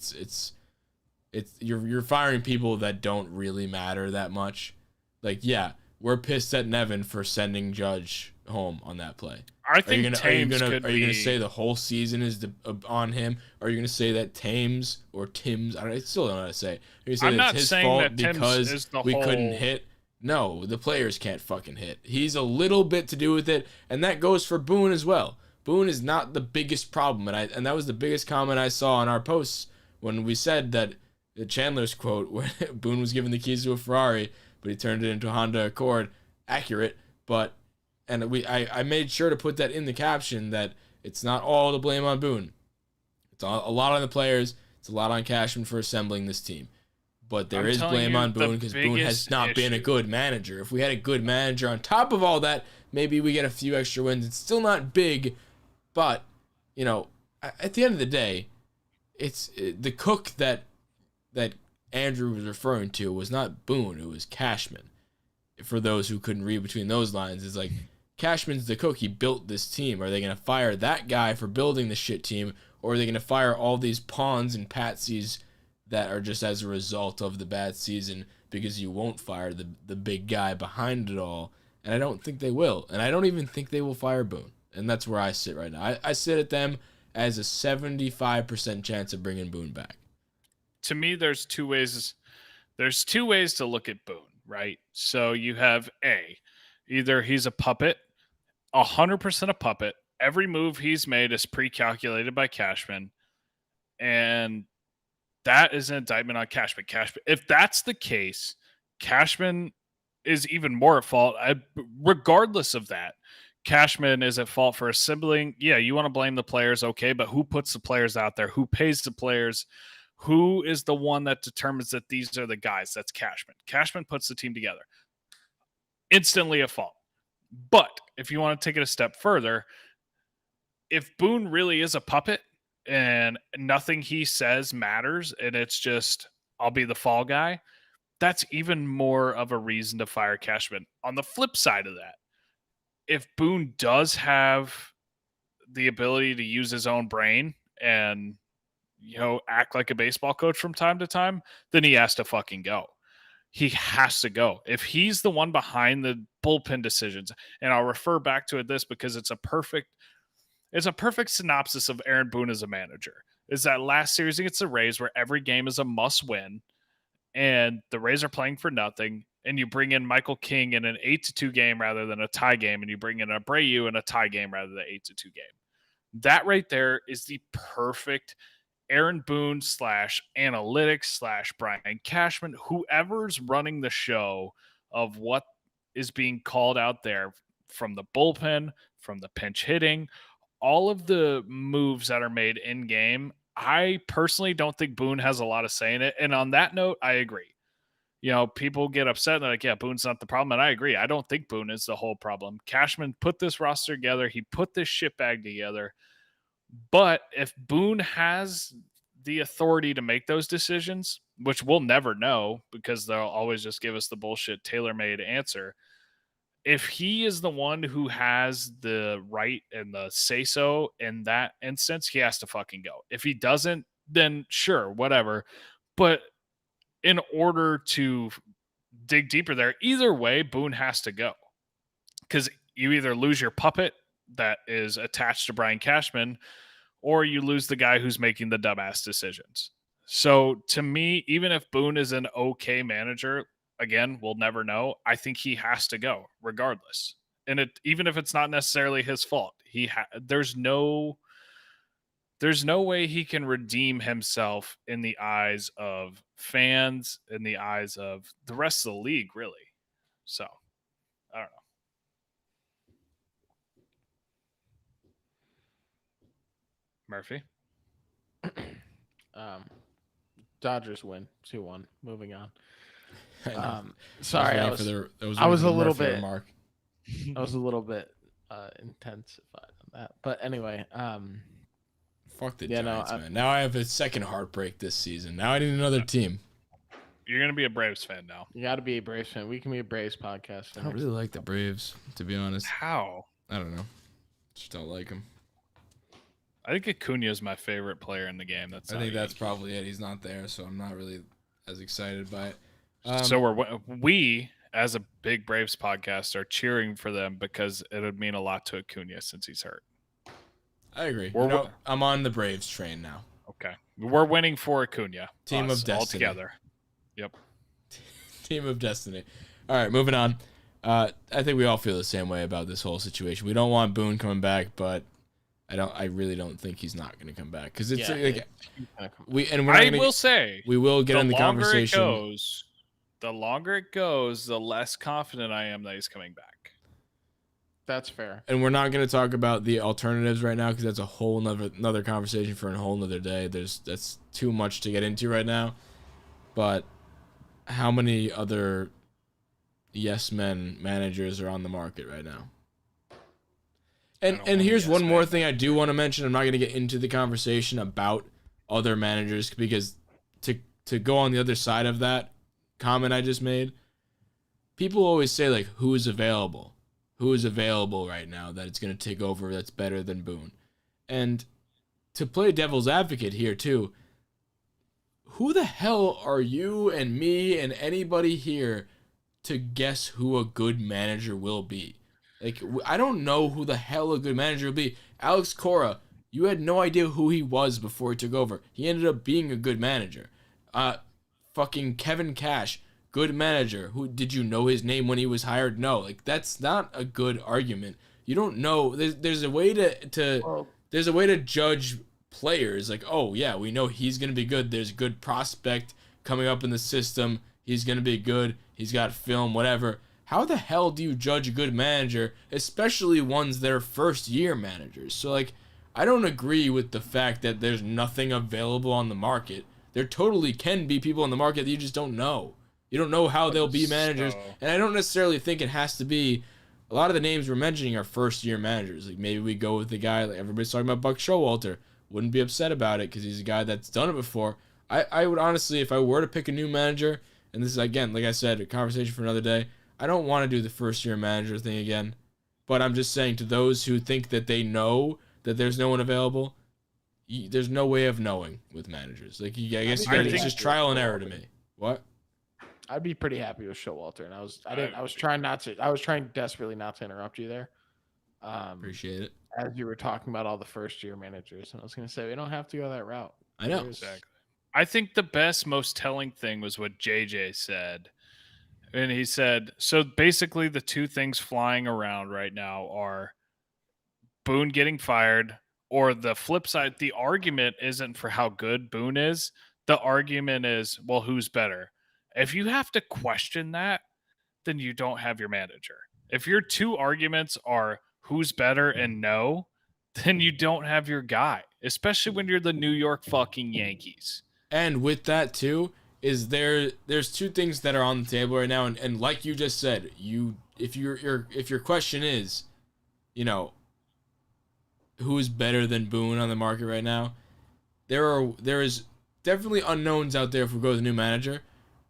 you're firing people that don't really matter that much. Like, yeah, we're pissed at Nevin for sending Judge home on that play. I think are you gonna say the whole season is on him? Are you gonna say that Thames or Tim's? I still don't know how to say. Are you I'm not his saying fault that because is the we whole... couldn't hit. No, the players can't fucking hit. He's a little bit to do with it, and that goes for Boone as well. Boone is not the biggest problem, and that was the biggest comment I saw on our posts when we said that the Chandler's quote where Boone was given the keys to a Ferrari, but he turned it into a Honda Accord. Accurate, but I made sure to put that in the caption that it's not all the blame on Boone. It's a lot on the players. It's a lot on Cashman for assembling this team. But there is blame on Boone because Boone has not been a good manager. If we had a good manager on top of all that, maybe we get a few extra wins. It's still not big, but, at the end of the day, it's the cook that Andrew was referring to was not Boone. It was Cashman. For those who couldn't read between those lines, it's like, Cashman's the cook. He built this team. Are they going to fire that guy for building the shit team, or are they going to fire all these pawns and patsies that are just as a result of the bad season because you won't fire the big guy behind it all? And I don't think they will. And I don't even think they will fire Boone. And that's where I sit right now. I sit at them as a 75% chance of bringing Boone back. To me, there's two ways to look at Boone, right? So you have either he's a puppet, 100% a puppet. Every move he's made is pre-calculated by Cashman, and that is an indictment on Cashman. If that's the case, Cashman is even more at fault. Regardless of that, Cashman is at fault for assembling. Yeah, you want to blame the players, okay, but who puts the players out there? Who pays the players? Who is the one that determines that these are the guys? That's Cashman. Cashman puts the team together. Instantly at fault. But if you want to take it a step further, if Boone really is a puppet and nothing he says matters and it's just, I'll be the fall guy, that's even more of a reason to fire Cashman. On the flip side of that, if Boone does have the ability to use his own brain and, act like a baseball coach from time to time, then he has to fucking go. He has to go. If he's the one behind the bullpen decisions, and I'll refer back to this because it's a perfect synopsis of Aaron Boone as a manager, is that last series against the Rays where every game is a must win and the Rays are playing for nothing, and you bring in Michael King in an 8-2 game rather than a tie game, and you bring in Abreu in a tie game rather than an 8-2 game. That right there is the perfect Aaron Boone / analytics / Brian Cashman, whoever's running the show of what is being called out there from the bullpen, from the pinch hitting, all of the moves that are made in game, I personally don't think Boone has a lot of say in it. And on that note, I agree. People get upset and they're like, yeah, Boone's not the problem. And I agree. I don't think Boone is the whole problem. Cashman put this roster together. He put this shit bag together. But if Boone has the authority to make those decisions, which we'll never know because they'll always just give us the bullshit tailor-made answer. If he is the one who has the right and the say-so in that instance, he has to fucking go. If he doesn't, then sure, whatever. But in order to dig deeper there, either way, Boone has to go. Because you either lose your puppet that is attached to Brian Cashman, or you lose the guy who's making the dumbass decisions. So to me, even if Boone is an okay manager, again, we'll never know. I think he has to go regardless. And even if it's not necessarily his fault, there's no way he can redeem himself in the eyes of fans, in the eyes of the rest of the league, really. So, I don't know. Murphy? Dodgers win 2-1. Moving on. Sorry, I was a little bit intensified on that. But anyway, fuck the Giants, man. Now I have a second heartbreak this season. Now I need another team. You're going to be a Braves fan now. You got to be a Braves fan. We can be a Braves podcast. I don't really like the Braves, to be honest. How? I don't know. Just don't like them. I think Acuna is my favorite player in the game. I think that's probably it. He's not there, so I'm not really as excited by it. So we, as a big Braves podcast, are cheering for them because it would mean a lot to Acuna since he's hurt. I agree. I'm on the Braves train now. Okay. We're winning for Acuna. Team of destiny. All together. Yep. Team of destiny. All right, moving on. I think we all feel the same way about this whole situation. We don't want Boone coming back, but I really don't think he's not going to come back because we will get in the conversation. The longer it goes, the less confident I am that he's coming back. That's fair. And we're not going to talk about the alternatives right now because that's a whole another conversation for a whole nother day. That's too much to get into right now. But how many other yes men managers are on the market right now? And here's one more thing I do want to mention. I'm not going to get into the conversation about other managers because to go on the other side of that comment I just made, people always say, like, who is available right now that it's going to take over that's better than Boone. And to play devil's advocate here too, who the hell are you and me and anybody here to guess who a good manager will be? Like, I don't know who the hell a good manager will be. Alex Correa, you had no idea who he was before he took over. He ended up being a good manager. Fucking Kevin Cash, good manager. Who did you know his name when he was hired? No, like that's not a good argument. You don't know. There's a way to judge players. Like, oh yeah, we know he's gonna be good. There's a good prospect coming up in the system. He's gonna be good. He's got film, whatever. How the hell do you judge a good manager, especially ones that are first-year managers? So, like, I don't agree with the fact that there's nothing available on the market. There totally can be people on the market that you just don't know. You don't know how they'll be managers. And I don't necessarily think it has to be... A lot of the names we're mentioning are first-year managers. Like, maybe we go with the guy... Like everybody's talking about Buck Showalter. Wouldn't be upset about it because he's a guy that's done it before. I would honestly, if I were to pick a new manager... And this is, again, like I said, a conversation for another day... I don't want to do the first-year manager thing again, but I'm just saying to those who think that they know that there's no one available, there's no way of knowing with managers. Like, I guess it's just trial and error to me. What? I'd be pretty happy with Showalter, and I was trying desperately not to interrupt you there. Appreciate it. As you were talking about all the first-year managers, and I was going to say we don't have to go that route. I know. Exactly. I think the most telling thing was what JJ said. And he said, so basically the two things flying around right now are Boone getting fired, or the flip side. The argument isn't for how good Boone is. The argument is, well, who's better? If you have to question that, then you don't have your manager. If your two arguments are who's better and no, then you don't have your guy, especially when you're the New York fucking Yankees. And with that too, there's two things that are on the table right now, and like you just said, if your question is, who's better than Boone on the market right now, there is definitely unknowns out there if we go with a new manager,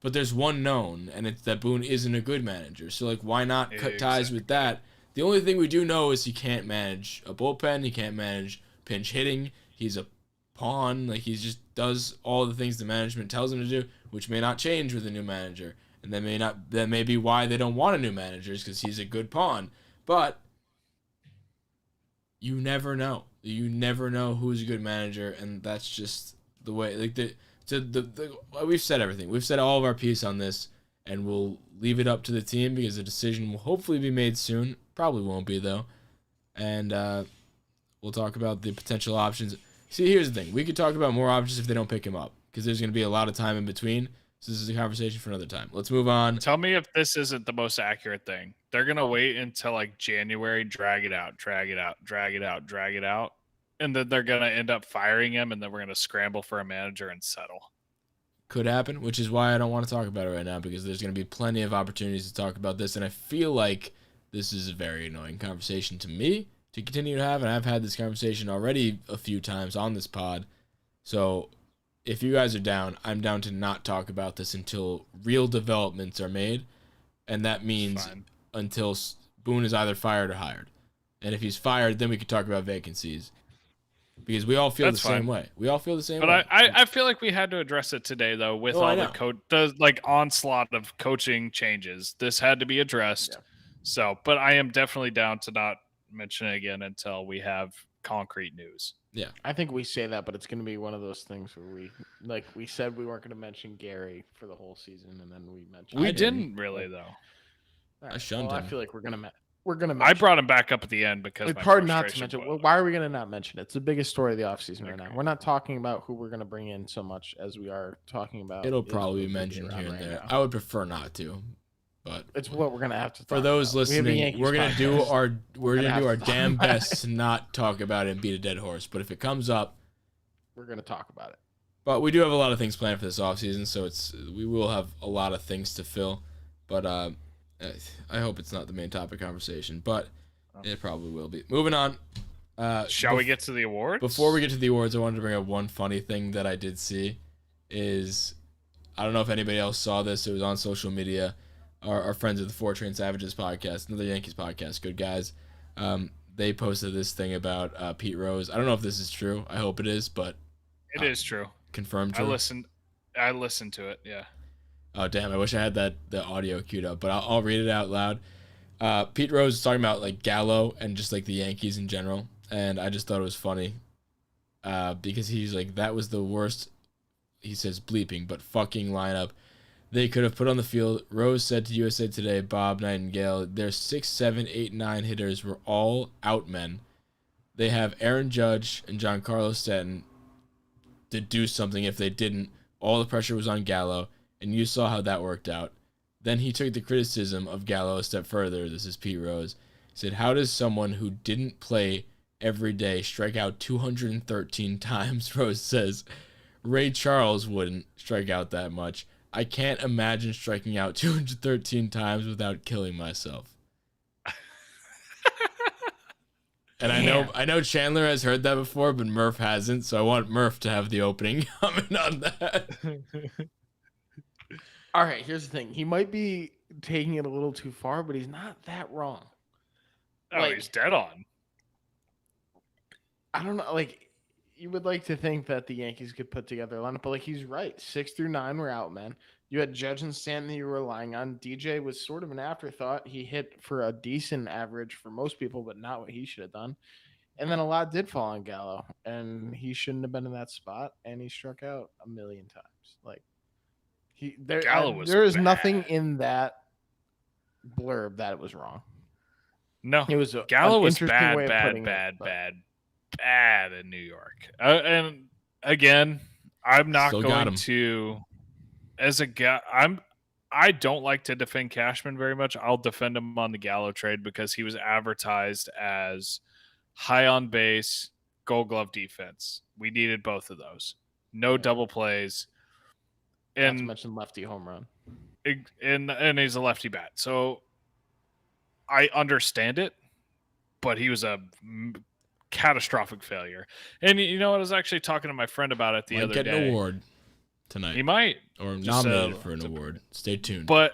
but there's one known, and it's that Boone isn't a good manager. So like, why not cut ties with that? The only thing we do know is he can't manage a bullpen, he can't manage pinch hitting, he's a pawn, like he just does all the things the management tells him to do, which may not change with a new manager, and that may be why they don't want a new manager, is because he's a good pawn. But you never know who's a good manager, and that's just the way. Like we've said everything, we've said all of our piece on this, and we'll leave it up to the team because the decision will hopefully be made soon. Probably won't be though, and we'll talk about the potential options. See, here's the thing. We could talk about more options if they don't pick him up, because there's going to be a lot of time in between. So this is a conversation for another time. Let's move on. Tell me if this isn't the most accurate thing. They're going to wait until like January, drag it out. And then they're going to end up firing him, and then we're going to scramble for a manager and settle. Could happen, which is why I don't want to talk about it right now, because there's going to be plenty of opportunities to talk about this. And I feel like this is a very annoying conversation to me to continue to have, and I've had this conversation already a few times on this pod. So if you guys are down, I'm down to not talk about this until real developments are made, and that means until Boone is either fired or hired. And if he's fired, then we could talk about vacancies, because we all feel the same way. We all feel the same way. But I feel like we had to address it today, though, with all the like onslaught of coaching changes. This had to be addressed. Yeah. So, but I am definitely down to not mention it again until we have concrete news. Yeah, I think we say that, but it's going to be one of those things where we said we weren't going to mention Gary for the whole season, and then we mentioned. We didn't really though. Right. I shunned him. I feel like we're gonna mention. I brought him back up at the end because it's hard not to mention. Why are we going to not mention it? It's the biggest story of the offseason right now. We're not talking about who we're going to bring in so much as we are talking about. It'll probably be mentioned here and there. Now. I would prefer not to. But it's what we're gonna have to. For those listening, we're gonna do our damn best to not talk about it and beat a dead horse. But if it comes up, we're gonna talk about it. But we do have a lot of things planned for this offseason, so we will have a lot of things to fill. But I hope it's not the main topic conversation, but it probably will be. Moving on. Shall we get to the awards? Before we get to the awards, I wanted to bring up one funny thing that I did see. I don't know if anybody else saw this. It was on social media. Our friends of the Four Train Savages podcast, another Yankees podcast, good guys. They posted this thing about Pete Rose. I don't know if this is true. I hope it is, but it is true. Confirmed true. I listened to it. Yeah. Oh damn! I wish I had the audio queued up, but I'll read it out loud. Pete Rose is talking about like Gallo and just like the Yankees in general, and I just thought it was funny because he's like, that was the worst. He says bleeping, but fucking lineup they could have put on the field. Rose said to USA Today, Bob Nightingale, their 6, 7, 8, 9 hitters were all out men. They have Aaron Judge and Giancarlo Stanton to do something. If they didn't, all the pressure was on Gallo, and you saw how that worked out. Then he took the criticism of Gallo a step further. This is Pete Rose. He said, how does someone who didn't play every day strike out 213 times? Rose says, Ray Charles wouldn't strike out that much. I can't imagine striking out 213 times without killing myself. And I know Chandler has heard that before, but Murph hasn't, so I want Murph to have the opening comment on that. All right, here's the thing. He might be taking it a little too far, but he's not that wrong. Oh, he's dead on. I don't know, you would like to think that the Yankees could put together a lineup, but he's right. 6 through 9 were out, man. You had Judge and Stanton that you were relying on. DJ was sort of an afterthought. He hit for a decent average for most people, but not what he should have done. And then a lot did fall on Gallo, and he shouldn't have been in that spot, and he struck out a million times. There is nothing in that blurb that was wrong. No, it was Gallo was bad in New York. And again, I'm not going to, as a guy, I don't like to defend Cashman very much. I'll defend him on the Gallo trade because he was advertised as high on base, Gold Glove defense. We needed both of those. No double plays. Not to mention lefty home run. And he's a lefty bat. So I understand it, but he was a catastrophic failure. And you know what? I was actually talking to my friend about it the other day. Might get an award tonight. He might. Or nominated for an award. Stay tuned. But,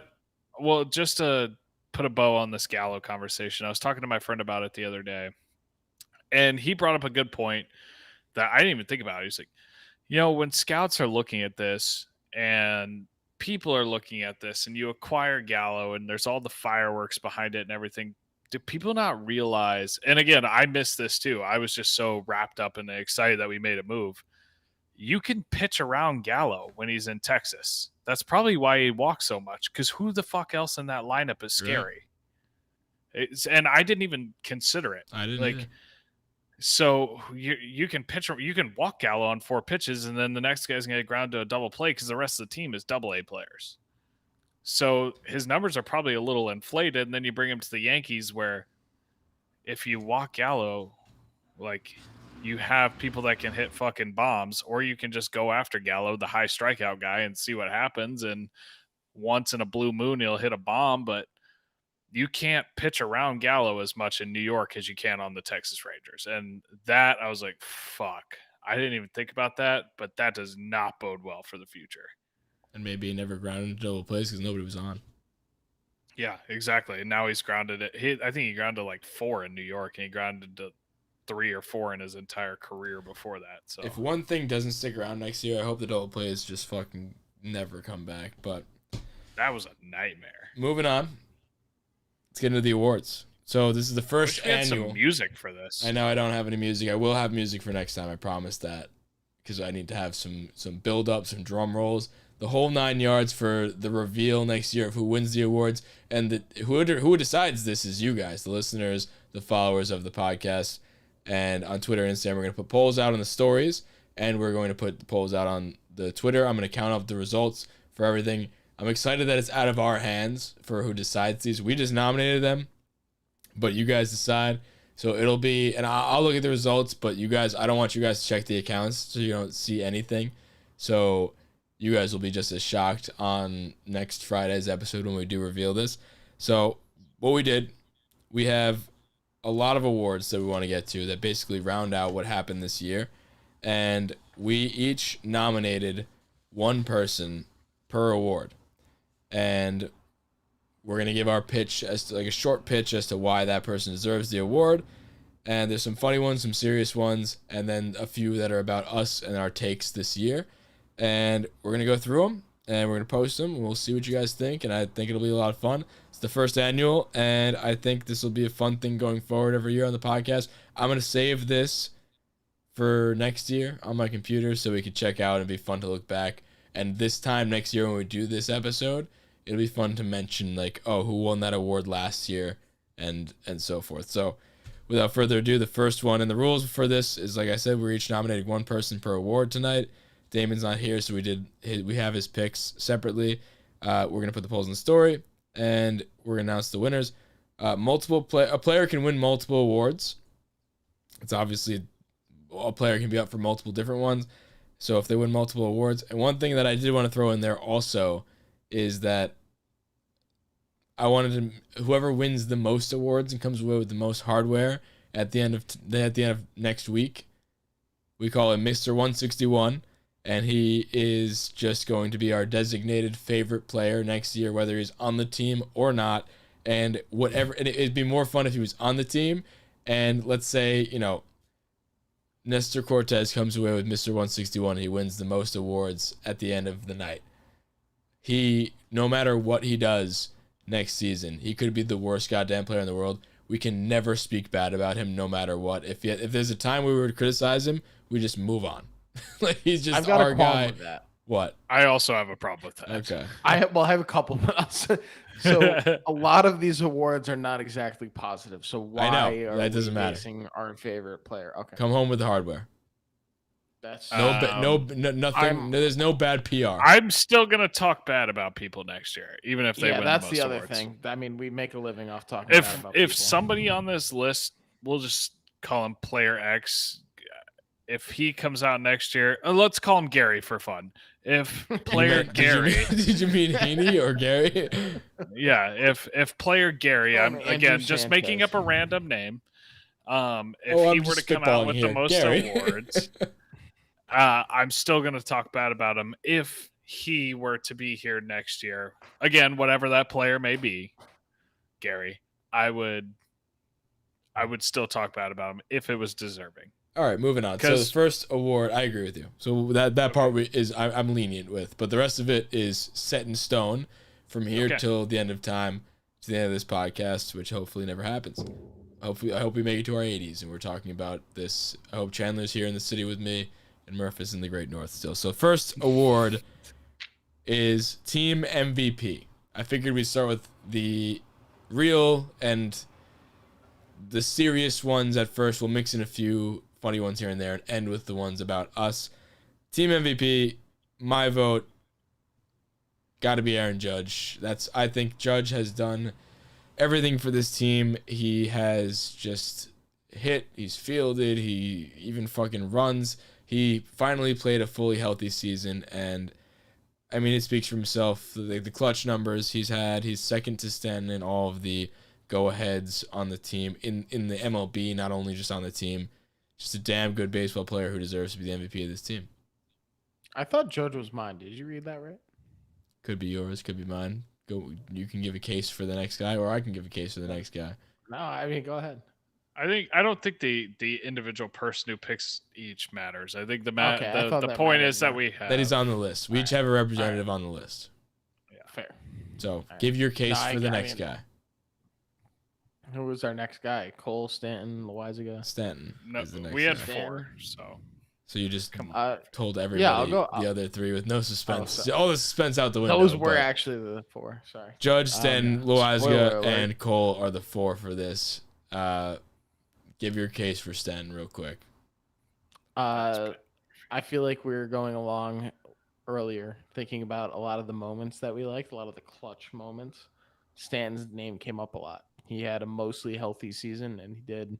well, just to put a bow on this Gallo conversation, I was talking to my friend about it the other day. And he brought up a good point that I didn't even think about. He's like, when scouts are looking at this and people are looking at this and you acquire Gallo and there's all the fireworks behind it and everything, do people not realize? And again, I missed this too. I was just so wrapped up and excited that we made a move. You can pitch around Gallo when he's in Texas. That's probably why he walks so much, because who the fuck else in that lineup is scary? And I didn't even consider it. I didn't either. So you can walk Gallo on 4 pitches, and then the next guy's going to get ground to a double play because the rest of the team is AA players. So his numbers are probably a little inflated, and then you bring him to the Yankees where if you walk Gallo, you have people that can hit fucking bombs, or you can just go after Gallo, the high strikeout guy, and see what happens. And once in a blue moon, he'll hit a bomb, but you can't pitch around Gallo as much in New York as you can on the Texas Rangers. And that, I was like, fuck. I didn't even think about that, but that does not bode well for the future. And maybe he never grounded into double plays because nobody was on. Yeah, exactly. And now he's grounded it. I think he grounded 4 in New York, and he grounded to 3 or 4 in his entire career before that. So if one thing doesn't stick around next year, I hope the double plays just fucking never come back. But that was a nightmare. Moving on. Let's get into the awards. So this is the first annual. Some music for this. I know I don't have any music. I will have music for next time. I promise that, because I need to have some build up, some drum rolls, the whole 9 yards for the reveal next year of who wins the awards. And who decides this is you guys, the listeners, the followers of the podcast. And on Twitter and Instagram, we're going to put polls out on the stories, and we're going to put the polls out on the Twitter. I'm going to count up the results for everything. I'm excited that it's out of our hands for who decides these. We just nominated them, but you guys decide. So it'll be, and I'll look at the results, but you guys, I don't want you guys to check the accounts so you don't see anything. So you guys will be just as shocked on next Friday's episode when we do reveal this. So what we did, we have a lot of awards that we want to get to that basically round out what happened this year. And we each nominated one person per award. And we're going to give our pitch as to, a short pitch as to why that person deserves the award. And there's some funny ones, some serious ones, and then a few that are about us and our takes this year. And we're going to go through them, and we're going to post them, and we'll see what you guys think. And I think it'll be a lot of fun. It's the first annual, and I think this will be a fun thing going forward every year on the podcast. I'm going to save this for next year on my computer so we can check out and be fun to look back. And this time next year when we do this episode, it'll be fun to mention, who won that award last year and so forth. So without further ado, the first one, and the rules for this is, like I said, we're each nominating one person per award tonight. Damon's not here, so we have his picks separately. We're going to put the polls in the story, and we're going to announce the winners. A player can win multiple awards. It's obviously a player can be up for multiple different ones. So if they win multiple awards, and one thing that I did want to throw in there also is that I wanted to, whoever wins the most awards and comes away with the most hardware at the end of next week, we call him Mr. 161, and he is just going to be our designated favorite player next year, whether he's on the team or not, and whatever. And it'd be more fun if he was on the team, and let's say, Nestor Cortez comes away with Mr. 161 and he wins the most awards at the end of the night. No matter what he does next season, he could be the worst goddamn player in the world. We can never speak bad about him no matter what. If there's a time we would criticize him, we just move on. He's just I've got our a problem guy. with that. What? I also have a problem with that. Okay. I have a couple. So a lot of these awards are not exactly positive. So why are that doesn't we matter. basing our favorite player? Okay. Come home with the hardware. That's nothing. There's no bad PR. I'm still gonna talk bad about people next year, even if they win. That's the most other awards. thing. I mean, we make a living off talking bad about If people. somebody on this list, we'll just call him Player X. If he comes out next year, let's call him Gary for fun. If player Gary, did you mean Heaney or Gary? Yeah, if player Gary, I'm again just Sanchez. Making up a random name. If he I'm were to just come out with spitballing the here. most Gary. awards, I'm still going to talk bad about him if he were to be here next year. Again, whatever that player may be, Gary, I would still talk bad about him if it was deserving. All right, moving on. So the first award, I agree with you. So that part is I'm lenient with, but the rest of it is set in stone from here till the end of time, to the end of this podcast, which hopefully never happens. I hope we make it to our 80s, and we're talking about this. I hope Chandler's here in the city with me, and Murph is in the Great North still. So first award is Team MVP. I figured we'd start with the real and the serious ones at first. We'll mix in a few funny ones here and there and end with the ones about us. Team MVP, my vote, got to be Aaron Judge. I think Judge has done everything for this team. He has just hit, he's fielded, he even fucking runs. He finally played a fully healthy season, and I mean, it speaks for himself. The clutch numbers he's had, he's second to Stanton in all of the go-aheads on the team, in the MLB, not only just on the team. Just a damn good baseball player who deserves to be the MVP of this team. I thought Judge was mine. Did you read that right? Could be yours, could be mine. You can give a case for the next guy, or I can give a case for the next guy. No, I mean, go ahead. I don't think the individual person who picks each matters. I think the point is that we have that he's on the list. We each have a representative on the list. Yeah, fair. So give your case for the next guy. Who was our next guy? Cole, Stanton, Loizaga? Stanton. No, is the next we had guy. 4, so you just told everybody the other 3 with no suspense. All the suspense out the window. Those were actually the 4. Sorry. Judge, Stanton, Loizaga, and Cole are the 4 for this. Give your case for Stanton real quick. I feel like we were going along earlier, thinking about a lot of the moments that we liked, a lot of the clutch moments. Stanton's name came up a lot. He had a mostly healthy season, and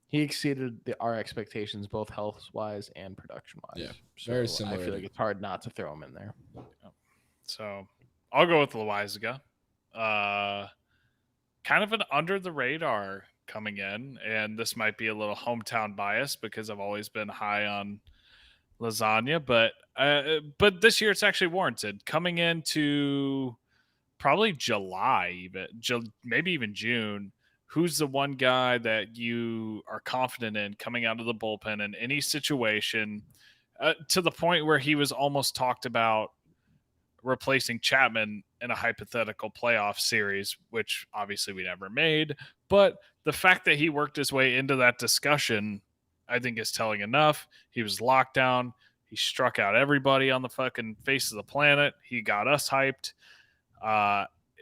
he exceeded our expectations, both health-wise and production-wise. Yeah, very similar. I feel like it's hard not to throw him in there. So I'll go with Loizaga. Kind of an under the radar coming in, and this might be a little hometown bias because I've always been high on lasagna, but this year it's actually warranted. Coming into probably July, even maybe even June, who's the one guy that you are confident in coming out of the bullpen in any situation, to the point where he was almost talked about replacing Chapman in a hypothetical playoff series, which obviously we never made. But the fact that he worked his way into that discussion, I think, is telling enough. He was locked down. He struck out everybody on the fucking face of the planet. He got us hyped.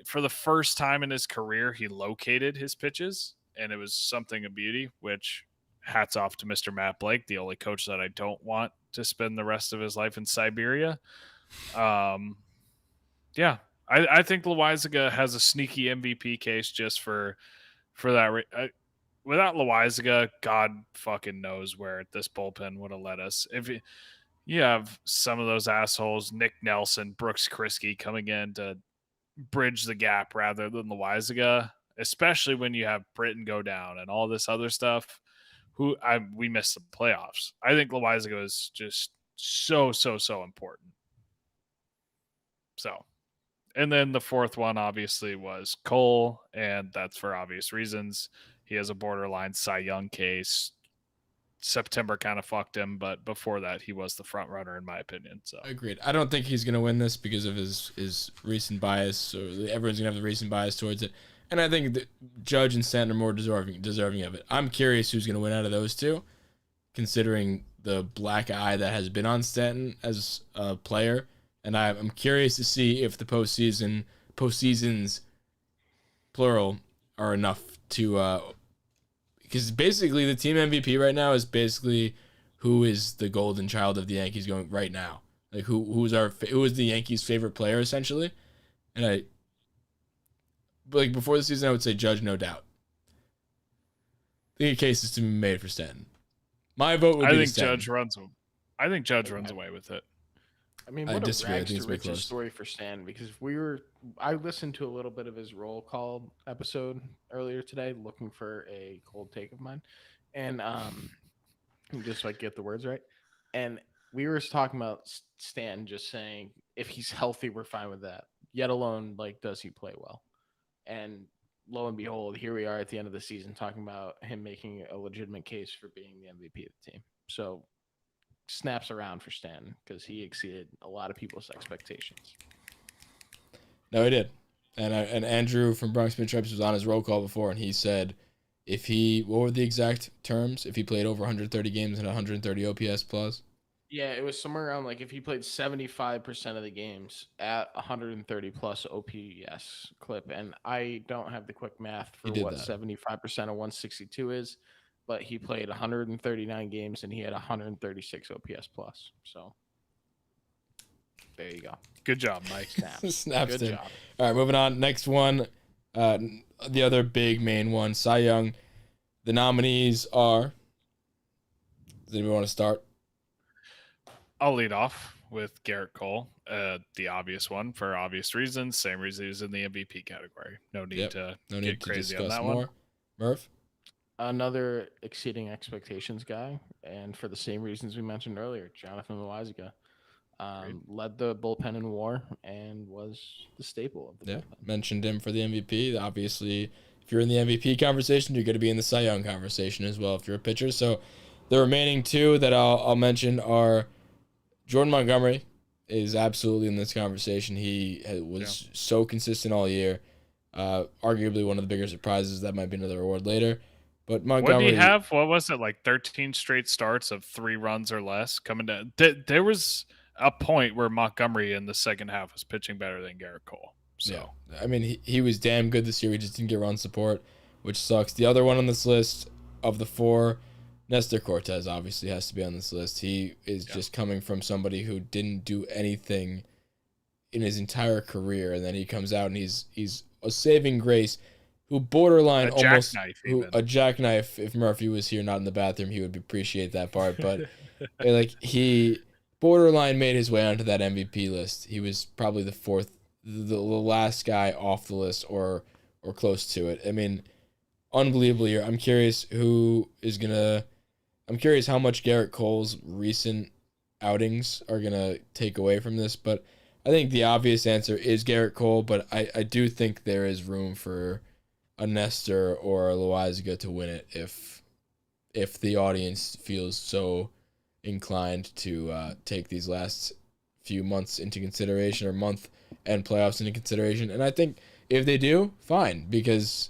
For the first time in his career, he located his pitches, and it was something of beauty, which hats off to Mr. Matt Blake, the only coach that I don't want to spend the rest of his life in Siberia. Yeah, I think Loizaga has a sneaky MVP case just for that. Without Loizaga, God fucking knows where this bullpen would have led us. If you have some of those assholes, Nick Nelson, Brooks Kriske, coming in to bridge the gap rather than Loizaga, especially when you have Britton go down and all this other stuff, we missed the playoffs. I think Loizaga is just so important. So, and then the 4th one obviously was Cole, and that's for obvious reasons. He has a borderline Cy Young case. September kind of fucked him, but before that, he was the front runner in my opinion. So agreed. I don't think he's gonna win this because of his recent bias, or everyone's gonna have the recent bias towards it. And I think that Judge and Stanton are more deserving of it. I'm curious who's gonna win out of those two, considering the black eye that has been on Stanton as a player. And I'm curious to see if the postseasons, plural, are enough to, because basically the team MVP right now is basically who is the golden child of the Yankees going right now. Like who is the Yankees' favorite player essentially, and before the season I would say Judge, no doubt. think a case is to be made for Stanton. My vote would be I think Stanton. Judge runs away with it. I mean, I what a disagree. I rags think to it's way riches close. story for Stan, because I listened to a little bit of his roll call episode earlier today, looking for a cold take of mine, and just so I get the words right, and we were talking about Stan just saying if he's healthy, we're fine with that. Yet alone, like, does he play well? And lo and behold, here we are at the end of the season talking about him making a legitimate case for being the MVP of the team. So snaps around for Stan because he exceeded a lot of people's expectations. No, he did. And Andrew from Bronx Mid Trips was on his roll call before, and he said what were the exact terms? If he played over 130 games and 130 OPS plus? Yeah, it was somewhere around, like, if he played 75% of the games at 130 plus OPS clip. And I don't have the quick math for what 75% of 162 is, but he played 139 games and he had 136 OPS plus. So there you go. Good job, Mike. Snaps. Good job. All right, moving on. Next one, the other big main one, Cy Young. The nominees are. Does anybody want to start? I'll lead off with Garrett Cole, the obvious one for obvious reasons. Same reason he was in the MVP category. No need to get crazy on that one. Murph? Another exceeding expectations guy, and for the same reasons we mentioned earlier, Jonathan Loáisiga led the bullpen in WAR and was the staple of the bullpen. Mentioned him for the MVP. Obviously, if you're in the MVP conversation, you're going to be in the Cy Young conversation as well if you're a pitcher. So the remaining two that I'll mention are Jordan Montgomery is absolutely in this conversation. He was so consistent all year. Arguably one of the bigger surprises. That might be another award later. But Montgomery, what did he have? What was it, like 13 straight starts of 3 runs or less coming down? There was a point where Montgomery in the second half was pitching better than Garrett Cole. So I mean, he was damn good this year. He just didn't get run support, which sucks. The other one on this list of the 4, Nestor Cortez obviously has to be on this list. He is just coming from somebody who didn't do anything in his entire career, and then he comes out and he's a saving grace, who borderline a jackknife. If Murphy was here, not in the bathroom, he would appreciate that part. But like, he borderline made his way onto that MVP list. He was probably the last guy off the list or close to it. I mean, unbelievable year. I'm curious how much Garrett Cole's recent outings are going to take away from this, but I think the obvious answer is Garrett Cole, but I do think there is room for a Nestor or a Loáisiga to win it if the audience feels so inclined to take these last few months into consideration, or month and playoffs into consideration. And I think if they do, fine, because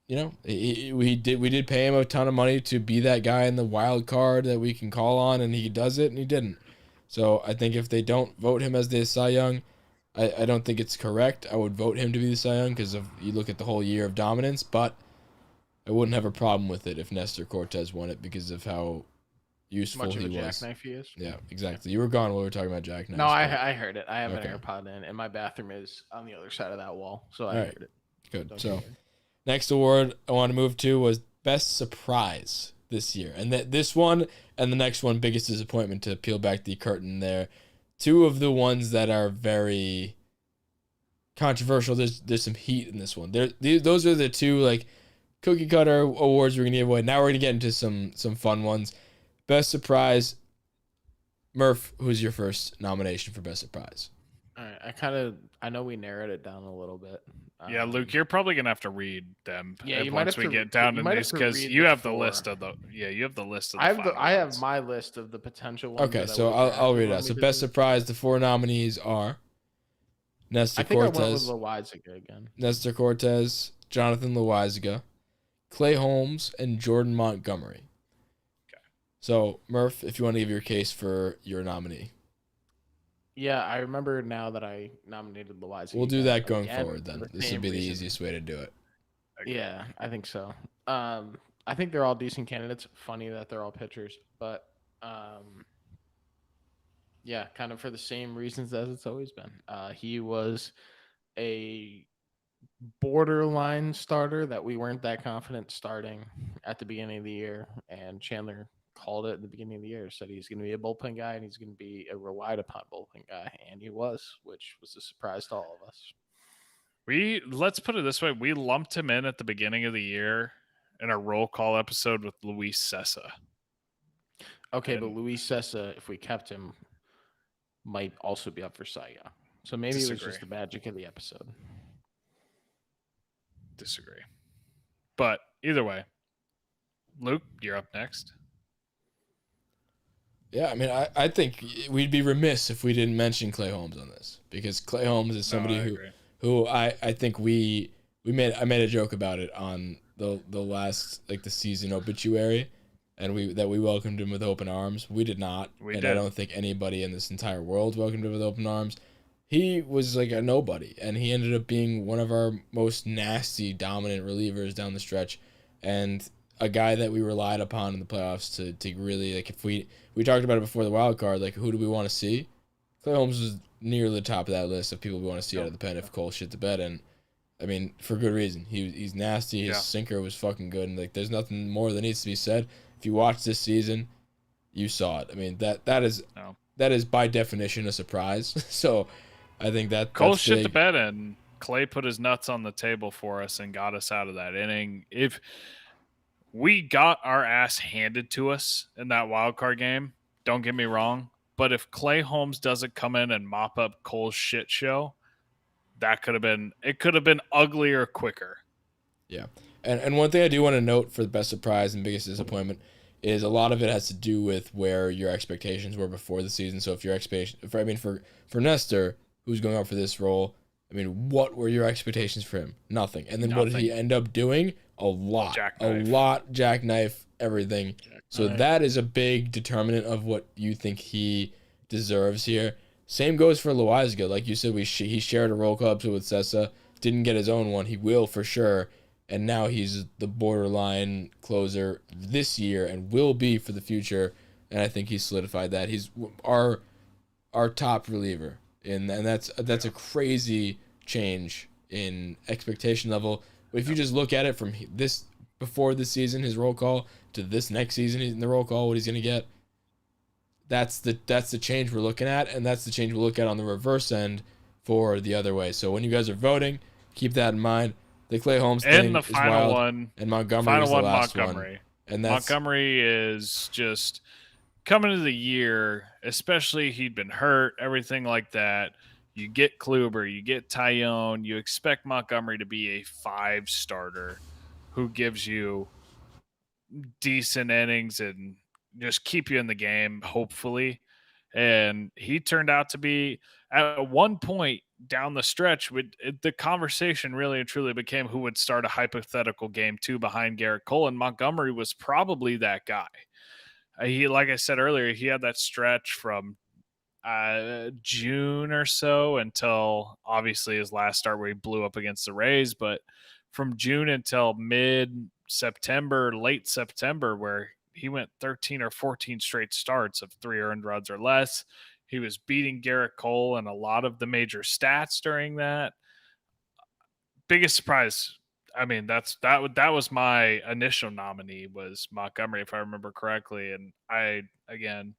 we did pay him a ton of money to be that guy in the wild card that we can call on, and he does it, and he didn't. So I think if they don't vote him as the Cy Young, I don't think it's correct. I would vote him to be the Cy Young because you look at the whole year of dominance, but I wouldn't have a problem with it if Nestor Cortez won it because of how useful much of he a was. jackknife he is. Yeah, exactly. You were gone while we were talking about jackknife. No, I heard it. I have Okay. an AirPod in, and my bathroom is on the other side of that wall, so I heard it. Good. So next award I want to move to was Best Surprise this year. And this one and the next one, biggest disappointment, to peel back the curtain there. Two of the ones that are very controversial. There's some heat in this one. Those are the two, like, cookie cutter awards we're going to give away. Now we're going to get into some fun ones. Best Surprise. Murph, who's your first nomination for Best Surprise? All right, I know we narrowed it down a little bit. Yeah, Luke, you're probably gonna have to read them. Yeah, you once we get down to these, because you have the list of the. Yeah, you have the list of. I have my list of the potential ones. Okay, so I'll read it out. So Best Surprise, the 4 nominees are Nestor Cortez. I went with Loáisiga again. Nestor Cortez, Jonathan Loáisiga, Clay Holmes, and Jordan Montgomery. Okay. So Murph, if you want to give your case for your nominee. Yeah, I remember now that I nominated Loáisiga. We'll do that going forward then. This would be the easiest way to do it. Okay. Yeah, I think so. I think they're all decent candidates. Funny that they're all pitchers, but yeah, kind of for the same reasons as it's always been. He was a borderline starter that we weren't that confident starting at the beginning of the year, and Chandler called it at the beginning of the year, said he's going to be a bullpen guy and he's going to be a relied upon bullpen guy, and he was, which was a surprise to all of us. Let's put it this way: we lumped him in at the beginning of the year in a roll call episode with Luis Sessa. Okay, but Luis Sessa, if we kept him, might also be up for Cy Young. So maybe it was just the magic of the episode. Disagree. But either way, Luke, you're up next. Yeah, I mean, I think we'd be remiss if we didn't mention Clay Holmes on this, because Clay Holmes is somebody who I think I made a joke about it on the last, like, the season obituary, and we welcomed him with open arms. We did not. I don't think anybody in this entire world welcomed him with open arms. He was like a nobody, and he ended up being one of our most nasty, dominant relievers down the stretch, and a guy that we relied upon in the playoffs to really, like, if we talked about it before the wild card, like, who do we want to see? Clay Holmes was near the top of that list of people we want to see out of the pen if Cole shit the bed, and I mean, for good reason. He's nasty. His sinker was fucking good, and, like, there's nothing more that needs to be said. If you watch this season, you saw it. I mean, that is by definition a surprise. So I think that Cole shit the bed, and Clay put his nuts on the table for us and got us out of that inning. If we got our ass handed to us in that wild card game, don't get me wrong, but if Clay Holmes doesn't come in and mop up Cole's shit show, it could have been uglier quicker. Yeah. And one thing I do want to note for the best surprise and biggest disappointment is a lot of it has to do with where your expectations were before the season. So if your for Nestor, who's going out for this role, I mean, what were your expectations for him? Nothing. And then what did he end up doing? A lot. Jackknife, everything. So that is a big determinant of what you think he deserves here. Same goes for Loizaga. Like you said, he shared a roll call episode with Sessa. Didn't get his own one. He will for sure. And now he's the borderline closer this year and will be for the future. And I think he's solidified that. He's our top reliever. And that's a crazy change in expectation level. But if you just look at it from this before this season, his roll call, to this next season in the roll call, what he's going to get, that's the change we're looking at, and that's the change we'll look at on the reverse end for the other way. So when you guys are voting, keep that in mind. The Clay Holmes thing the is final wild, one, and Montgomery was the last Montgomery. one. And Montgomery is just coming into the year, especially he'd been hurt, everything like that. You get Kluber, you get Tyone, you expect Montgomery to be a 5 starter who gives you decent innings and just keep you in the game, hopefully. And he turned out to be, at one point down the stretch, the conversation really and truly became who would start a hypothetical game 2 behind Garrett Cole, and Montgomery was probably that guy. He, like I said earlier, he had that stretch from June or so until obviously his last start where he blew up against the Rays, but from June until mid-September, late September, where he went 13 or 14 straight starts of 3 earned runs or less. He was beating Garrett Cole and a lot of the major stats during that. Biggest surprise, I mean, that was my initial nominee, was Montgomery, if I remember correctly. And I, again,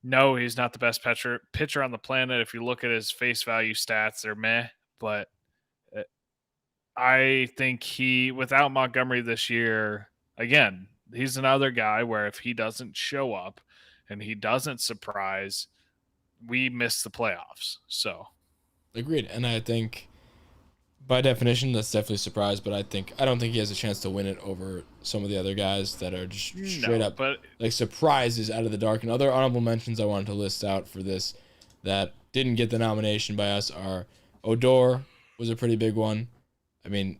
no, he's not the best pitcher on the planet. If you look at his face value stats, they're meh. But I think without Montgomery this year, again, he's another guy where if he doesn't show up and he doesn't surprise, we miss the playoffs. So, agreed. And I think by definition, that's definitely a surprise, but I don't think he has a chance to win it over some of the other guys that are just straight up like surprises out of the dark. And other honorable mentions I wanted to list out for this that didn't get the nomination by us are Odor was a pretty big one. I mean,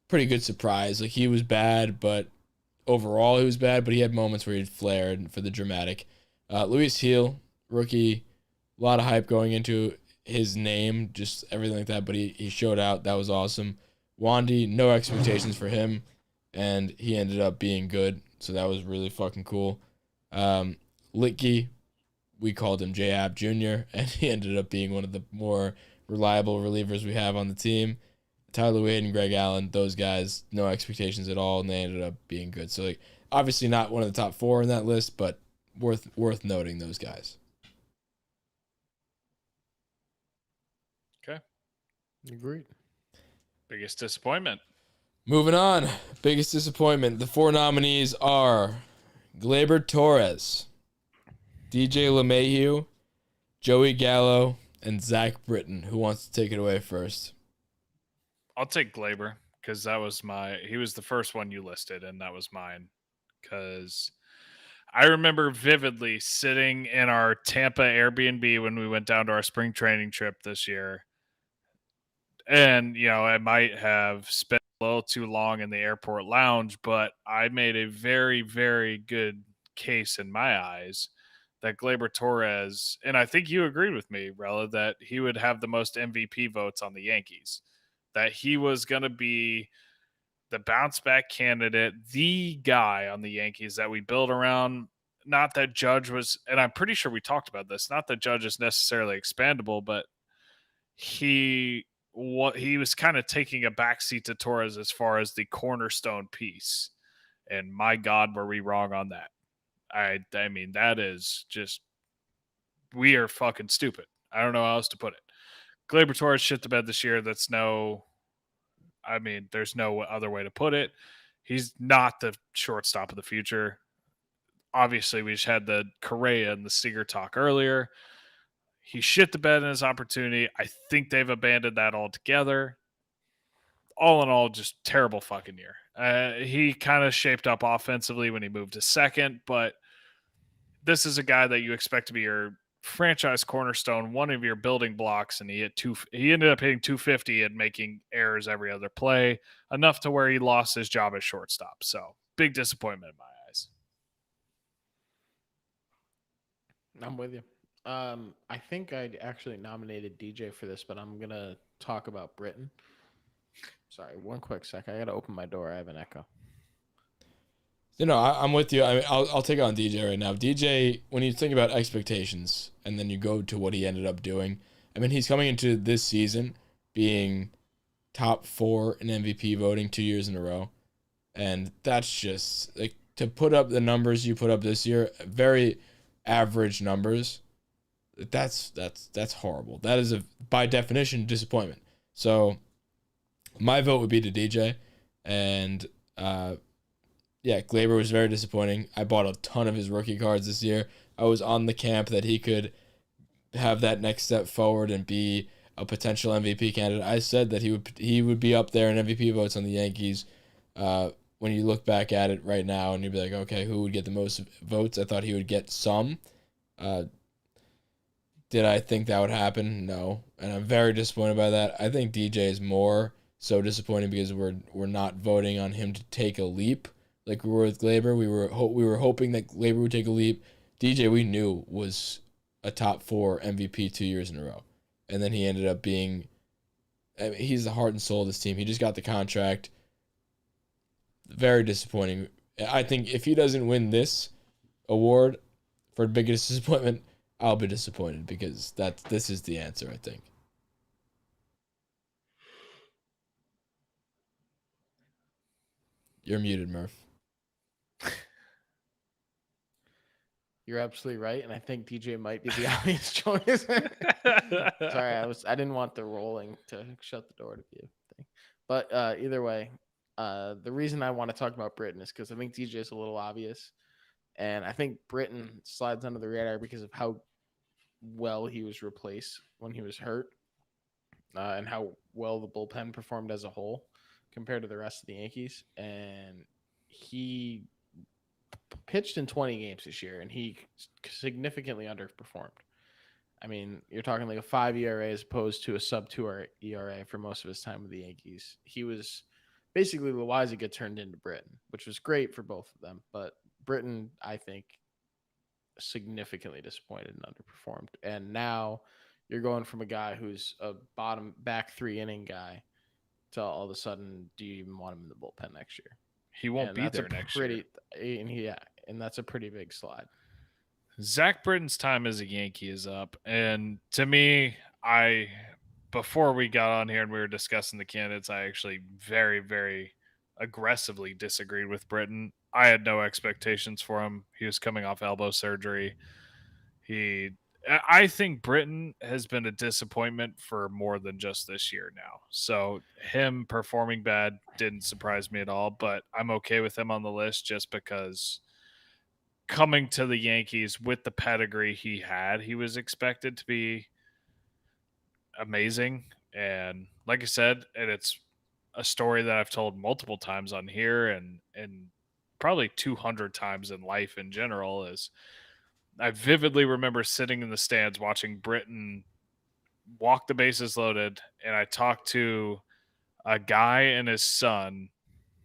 pretty good surprise. Like, he was bad, but overall he was bad, but he had moments where he flared for the dramatic. Luis Heel, rookie, a lot of hype going into his name, just everything like that, but he showed out. That was awesome. Wandy, no expectations for him, and he ended up being good, so that was really fucking cool. Litke, we called him J-Ab Jr., and he ended up being one of the more reliable relievers we have on the team. Tyler Wade and Greg Allen, those guys, no expectations at all, and they ended up being good. So, like, obviously not one of the top 4 in that list, but worth noting those guys. Okay. Agreed. Biggest disappointment. Moving on. Biggest disappointment. The 4 nominees are Gleyber Torres, DJ LeMahieu, Joey Gallo, and Zach Britton. Who wants to take it away first? I'll take Gleyber because he was the first one you listed, and that was mine. Because I remember vividly sitting in our Tampa Airbnb when we went down to our spring training trip this year. And, I might have spent a little too long in the airport lounge, but I made a very, very good case in my eyes that Gleyber Torres, and I think you agreed with me, Rella, that he would have the most MVP votes on the Yankees, that he was going to be the bounce back candidate, the guy on the Yankees that we build around. Not that Judge was, and I'm pretty sure we talked about this, not that Judge is necessarily expandable, but he was kind of taking a backseat to Torres as far as the cornerstone piece. And my God, were we wrong on that? I mean, that is just, we are fucking stupid. I don't know how else to put it. Gleyber Torres shit the bed this year. There's no other way to put it. He's not the shortstop of the future. Obviously, we just had the Correa and the Seager talk earlier. He shit the bed in his opportunity. I think they've abandoned that altogether. All in all, just terrible fucking year. He kind of shaped up offensively when he moved to second, but this is a guy that you expect to be your franchise cornerstone, one of your building blocks, and he ended up hitting 250 and making errors every other play, enough to where he lost his job as shortstop. So, big disappointment in my eyes. I'm with you. I think I'd actually nominated DJ for this, but I'm gonna talk about Britton. Sorry, one quick sec. I gotta open my door. I have an echo. I'm with you. I mean, I'll take on DJ right now. DJ, when you think about expectations and then you go to what he ended up doing, I mean, he's coming into this season being top 4 in MVP voting 2 years in a row. And that's just, like, to put up the numbers you put up this year, very average numbers, that's horrible. That is, by definition, disappointment. So my vote would be to DJ. And, yeah, Gleyber was very disappointing. I bought a ton of his rookie cards this year. I was on the camp that he could have that next step forward and be a potential MVP candidate. I said that he would be up there in MVP votes on the Yankees. When you look back at it right now and you'd be like, okay, who would get the most votes? I thought he would get some. Did I think that would happen? No. And I'm very disappointed by that. I think DJ is more so disappointing because we're not voting on him to take a leap like we were with Gleyber. We were hoping that Gleyber would take a leap. DJ, we knew, was a top 4 MVP 2 years in a row. And then he ended up being, I mean, he's the heart and soul of this team. He just got the contract. Very disappointing. I think if he doesn't win this award for biggest disappointment, I'll be disappointed because this is the answer, I think. You're muted, Murph. You're absolutely right, and I think DJ might be the obvious choice. Sorry, I didn't want the rolling to shut the door to be a thing. But either way, the reason I want to talk about Britton is because I think DJ is a little obvious, and I think Britton slides under the radar because of how well he was replaced when he was hurt, and how well the bullpen performed as a whole compared to the rest of the Yankees. And he pitched in 20 games this year, and he significantly underperformed. I mean, you're talking like a 5 ERA as opposed to a sub-2 ERA for most of his time with the Yankees. He was basically Loaiza turned into Britton, which was great for both of them. But Britton, I think, significantly disappointed and underperformed. And now you're going from a guy who's a bottom back 3 inning guy to all of a sudden, do you even want him in the bullpen next year? He won't be there next year. And that's a pretty big slide. Zach Britton's time as a Yankee is up. And to me, I before we got on here and we were discussing the candidates, I actually very, very aggressively disagreed with Britton. I had no expectations for him. He was coming off elbow surgery. I think Britton has been a disappointment for more than just this year now. So him performing bad didn't surprise me at all, but I'm okay with him on the list just because coming to the Yankees with the pedigree he had, he was expected to be amazing. And like I said, and it's a story that I've told multiple times on here and probably 200 times in life in general, is I vividly remember sitting in the stands watching Britton walk the bases loaded, and I talked to a guy and his son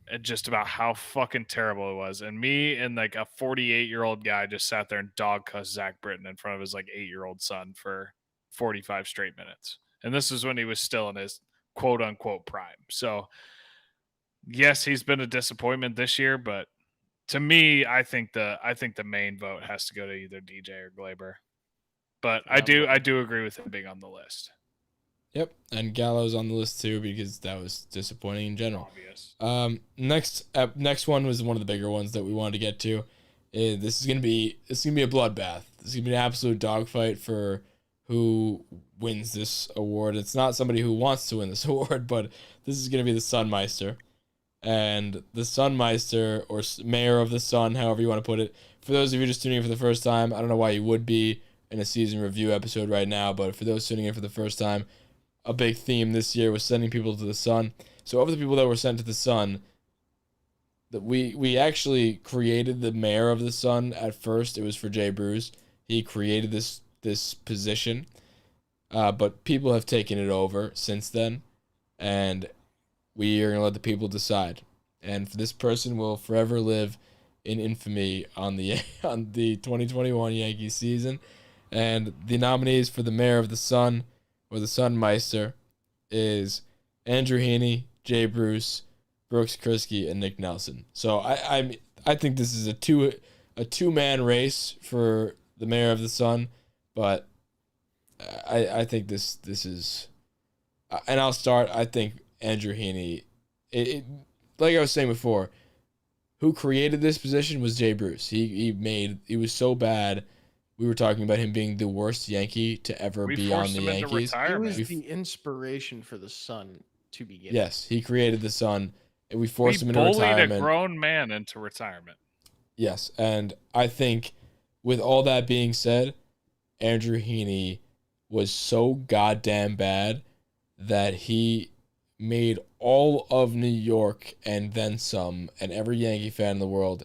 and just about how fucking terrible it was. And me and like a 48-year-old guy just sat there and dog cussed Zach Britton in front of his like 8-year-old son for 45 straight minutes. And this is when he was still in his quote unquote prime. So yes, he's been a disappointment this year, but to me, I think the main vote has to go to either DJ or Glaber. But Yeah, I do agree with him being on the list. Yep, and Gallo's on the list too because that was disappointing in general. Obvious. Next one was one of the bigger ones that we wanted to get to. This is gonna be a bloodbath. This is gonna be an absolute dogfight for who wins this award. It's not somebody who wants to win this award, but this is gonna be the Sunmeister. And the Sunmeister, or Mayor of the Sun, however you want to put it. For those of you just tuning in for the first time, I don't know why you would be in a season review episode right now, but for those tuning in for the first time, a big theme this year was sending people to the sun. So of the people that were sent to the sun, that we actually created the Mayor of the Sun at first. It was for Jay Bruce. He created this position, but people have taken it over since then, and we are gonna let the people decide. And this person will forever live in infamy on the 2021 Yankees season. And the nominees for the Mayor of the Sun, or the Sunmeister, is Andrew Heaney, Jay Bruce, Brooks Kriske, and Nick Nelson. So I think this is a two-man race for the Mayor of the Sun, but I think this is, and I'll start. I think Andrew Heaney, like I was saying before, who created this position was Jay Bruce. He was so bad. We were talking about him being the worst Yankee to ever be on the Yankees. He was the inspiration for the Sun to begin. Yes, he created the Sun, and we forced him into retirement. We retirement. bullied a grown man into retirement. Yes, and I think with all that being said, Andrew Heaney was so goddamn bad that he made all of New York and then some, and every Yankee fan in the world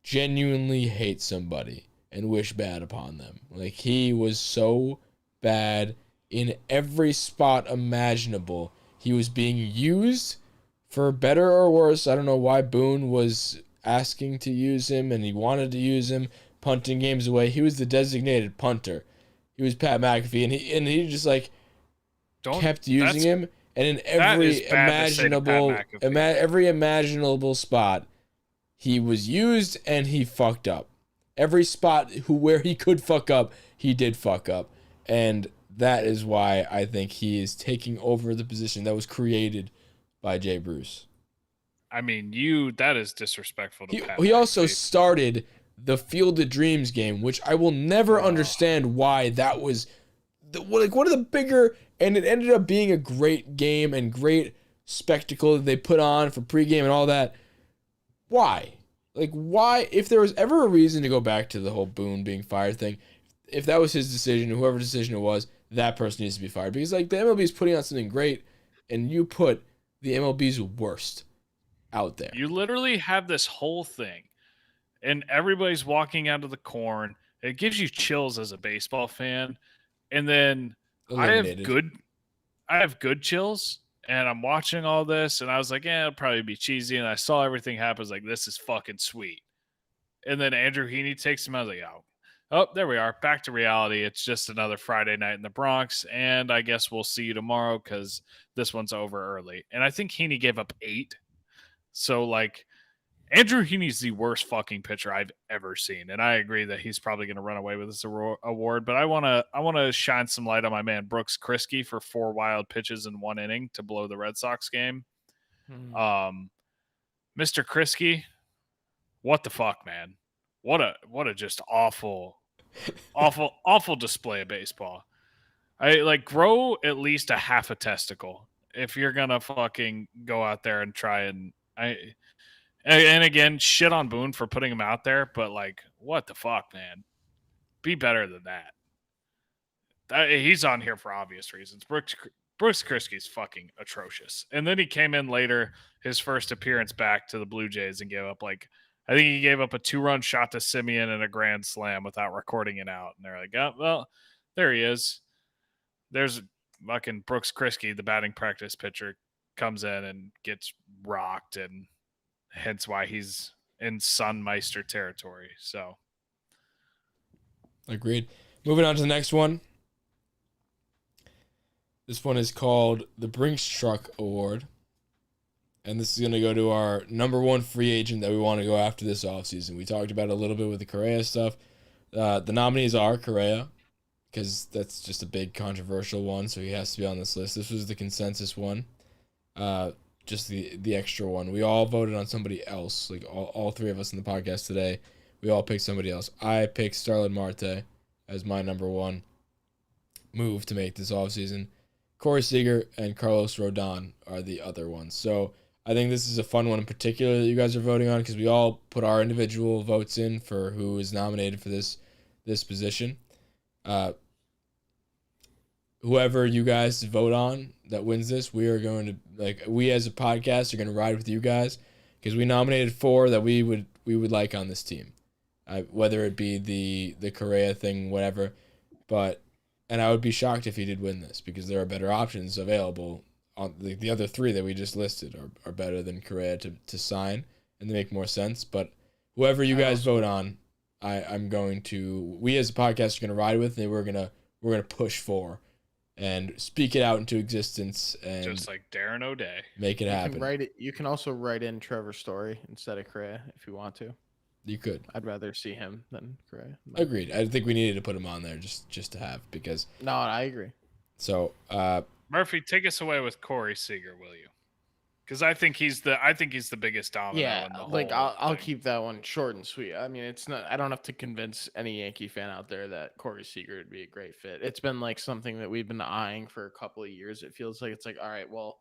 genuinely hate somebody and wish bad upon them. Like, he was so bad in every spot imaginable. He was being used for better or worse. I don't know why Boone was asking to use him, and he wanted to use him, punting games away. He was the designated punter. He was Pat McAfee, and he just like kept using him, and in every imaginable spot, he was used and he fucked up. Every spot where he could fuck up, he did fuck up. And that is why I think he is taking over the position that was created by Jay Bruce. I mean, that is disrespectful to Pat. He also started the Field of Dreams game, which I will never understand why that was one of the bigger, and it ended up being a great game and great spectacle that they put on for pregame and all that. Why? Like, why, if there was ever a reason to go back to the whole Boone being fired thing, if that was his decision, whoever decision it was, that person needs to be fired. Because, like, the MLB is putting on something great, and you put the MLB's worst out there. You literally have this whole thing, and everybody's walking out of the corn. It gives you chills as a baseball fan. And then Eliminated. I have good chills. And I'm watching all this, and I was like, it'll probably be cheesy. And I saw everything happen. I was like, this is fucking sweet. And then Andrew Heaney takes him. I was like, oh, there we are. Back to reality. It's just another Friday night in the Bronx. And I guess we'll see you tomorrow because this one's over early. And I think Heaney gave up 8. So, like, Andrew Heaney's the worst fucking pitcher I've ever seen, and I agree that he's probably going to run away with this award. But I want to shine some light on my man Brooks Kriske for 4 wild pitches in 1 inning to blow the Red Sox game. Mr. Kriske, what the fuck, man? What a just awful display of baseball. I grow at least a half a testicle if you're gonna fucking go out there and try and again shit on Boone for putting him out there, but what the fuck, man? Be better than that. He's on here for obvious reasons. Brooks Krisky's fucking atrocious. And then he came in later, his first appearance back to the Blue Jays, and gave up I think he gave up a 2-run shot to Simeon and a grand slam without recording it out. And they're like, oh, well, there he is. There's fucking Brooks Kriske, the batting practice pitcher, comes in and gets rocked, and hence why he's in Sunmeister territory. So, agreed. Moving on to the next one. This one is called the Brinks Truck Award. And this is going to go to our number 1 free agent that we want to go after this offseason. We talked about it a little bit with the Correa stuff. The nominees are Correa, because that's just a big controversial one, so he has to be on this list. This was the consensus one, just the extra one. We all voted on somebody else, all 3 of us in the podcast today. We all picked somebody else. I picked Starlin Marte as my number 1 move to make this offseason. Corey Seager and Carlos Rodon are the other ones. So I think this is a fun one in particular that you guys are voting on, because we all put our individual votes in for who is nominated for this position. Whoever you guys vote on that wins this, we are going to we as a podcast are going to ride with you guys, because we nominated 4 that we would like on this team, whether it be the Correa thing, whatever. And I would be shocked if he did win this, because there are better options available. On the other 3 that we just listed are better than Correa to sign, and they make more sense. But whoever you guys vote on, we as a podcast are going to ride with, and we're gonna push for and speak it out into existence, and just like Darren O'Day, make it happen. You can also write in Trevor Story instead of Correa if you want to. You could. I'd rather see him than Correa. Agreed. I think we needed to put him on there just to have, because. No, I agree. So, Murphy, take us away with Corey Seager, will you? Because I think he's the biggest domino. Yeah, in the whole I'll keep that one short and sweet. I mean, it's not. I don't have to convince any Yankee fan out there that Corey Seager would be a great fit. It's been something that we've been eyeing for a couple of years. It feels like all right, well,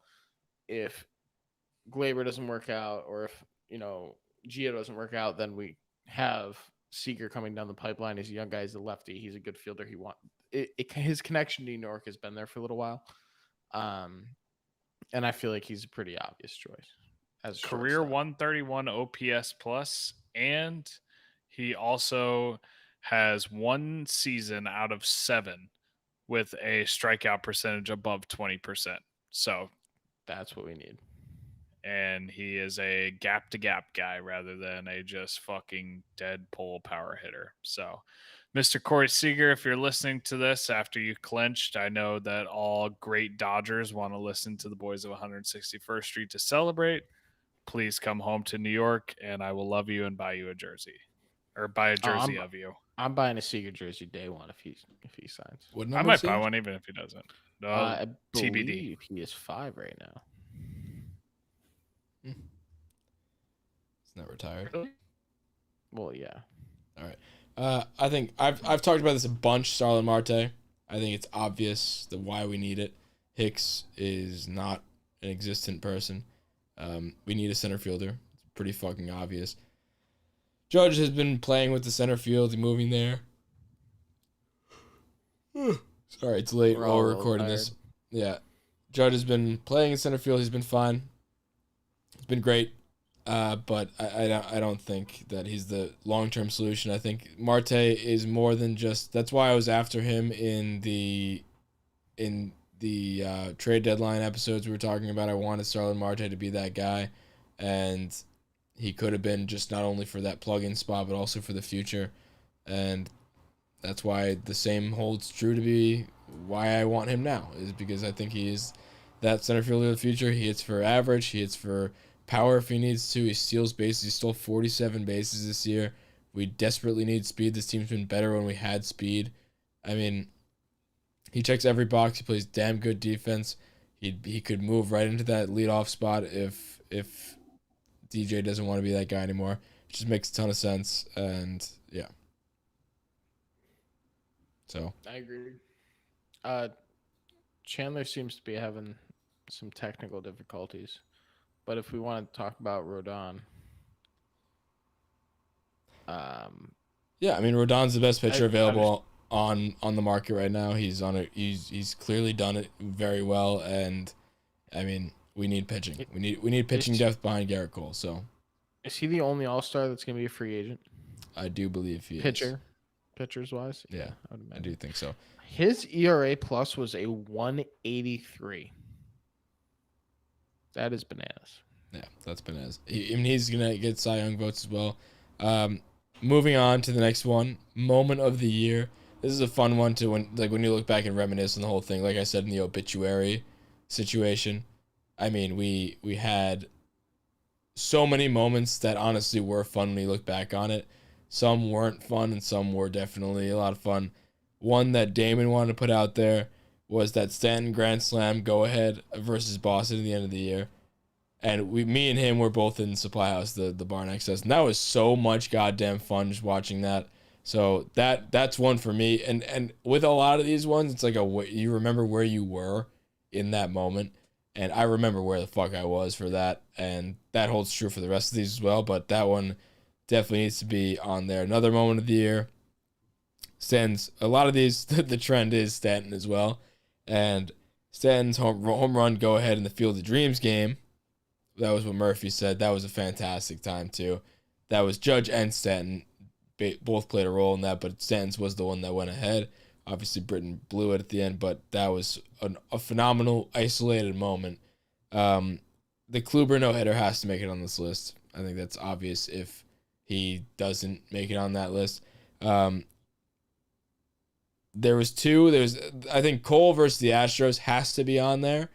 if Gleyber doesn't work out, or if Gio doesn't work out, then we have Seager coming down the pipeline. He's a young guy. He's a lefty. He's a good fielder. His connection to New York has been there for a little while. And I feel like he's a pretty obvious choice. As career 131 OPS plus, and he also has 1 season out of 7 with a strikeout percentage above 20%. So that's what we need. And he is a gap-to-gap guy rather than a just fucking dead pull power hitter. So, Mr. Corey Seager, if you're listening to this after you clinched, I know that all great Dodgers want to listen to the boys of 161st Street to celebrate. Please come home to New York, and I will love you and buy you a jersey. Or buy a jersey of you. I'm buying a Seager jersey day 1 if he signs. I might buy one even if he doesn't. I TBD. He is 5 right now. It's not retired. Really? Well, yeah. All right. I think I've talked about this a bunch. Starlin Marte. I think it's obvious why we need it. Hicks is not an existent person. We need a center fielder. It's pretty fucking obvious. Judge has been playing with the center field, moving there. Sorry, it's late while we're recording this. Yeah. Judge has been playing in center field. He's been fine. It's been great. But I don't think that he's the long-term solution. I think Marte is more than just. That's why I was after him in the trade deadline episodes we were talking about. I wanted Starlin Marte to be that guy, and he could have been just not only for that plug-in spot but also for the future. And that's why the same holds true to be why I want him now, is because I think he is that center fielder of the future. He hits for average. He hits for power if he needs to. He steals bases. He stole 47 bases this year. We desperately need speed. This team's been better when we had speed. I mean, he checks every box. He plays damn good defense. He could move right into that leadoff spot if DJ doesn't want to be that guy anymore. It just makes a ton of sense. And yeah. So I agree. Chandler seems to be having some technical difficulties, but if we want to talk about Rodon, yeah, I mean Rodon's the best pitcher available on the market right now. He's he's clearly done it very well, and I mean we need pitching. We need pitching depth behind Garrett Cole. So is he the only All-Star that's gonna be a free agent? I do believe he is. Pitchers wise. Yeah, I do think so. His ERA plus was a 183. That is bananas. Yeah, that's bananas. He's gonna get Cy Young votes as well. Moving on to the next one, moment of the year. This is a fun one to when you look back and reminisce on the whole thing. Like I said in the obituary situation, I mean we had so many moments that honestly were fun when you look back on it. Some weren't fun and some were definitely a lot of fun. One that Damon wanted to put out there was that Stanton grand slam go ahead versus Boston at the end of the year. And me and him were both in Supply House, the bar next to us. And that was so much goddamn fun just watching that. So that's one for me. And with a lot of these ones, it's like you remember where you were in that moment. And I remember where the fuck I was for that. And that holds true for the rest of these as well. But that one definitely needs to be on there. Another moment of the year. Stanton's, a lot of these, the trend is Stanton as well. And Stanton's home run go ahead in the Field of Dreams game. That was what Murphy said. That was a fantastic time, too. That was Judge and Stanton. Both played a role in that, but Stanton's was the one that went ahead. Obviously, Britton blew it at the end, but that was a phenomenal, isolated moment. The Kluber no-hitter has to make it on this list. I think that's obvious if he doesn't make it on that list. There was two. I think Cole versus the Astros has to be on there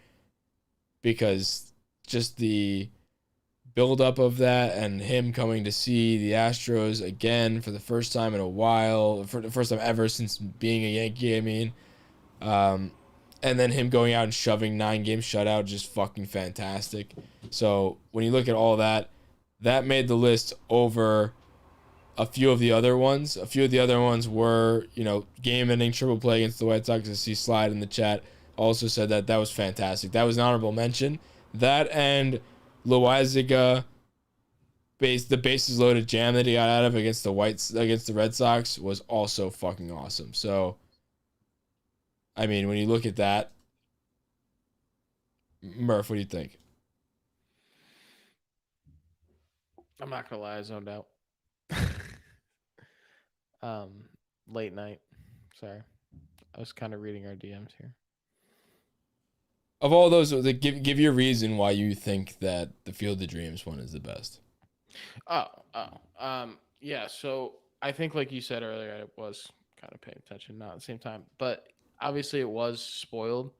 because just the buildup of that and him coming to see the Astros again for the first time in a while, for the first time ever since being a Yankee, I mean. And then him going out and shoving 9-game shutout, just fucking fantastic. So when you look at all that, that made the list over a few of the other ones. A few of the other ones were, game-ending triple play against the White Sox. I see Slide in the chat also said that was fantastic. That was an honorable mention. That and Loaiziga, the bases loaded jam that he got out of against the Red Sox was also fucking awesome. So, I mean, when you look at that, Murph, what do you think? I'm not gonna lie, I zoned out. Late night. Sorry, I was kind of reading our DMs here. Of all those, give you a reason why you think that the Field of Dreams one is the best. Yeah. So I think, like you said earlier, I was kind of paying attention, not at the same time, but obviously it was spoiled.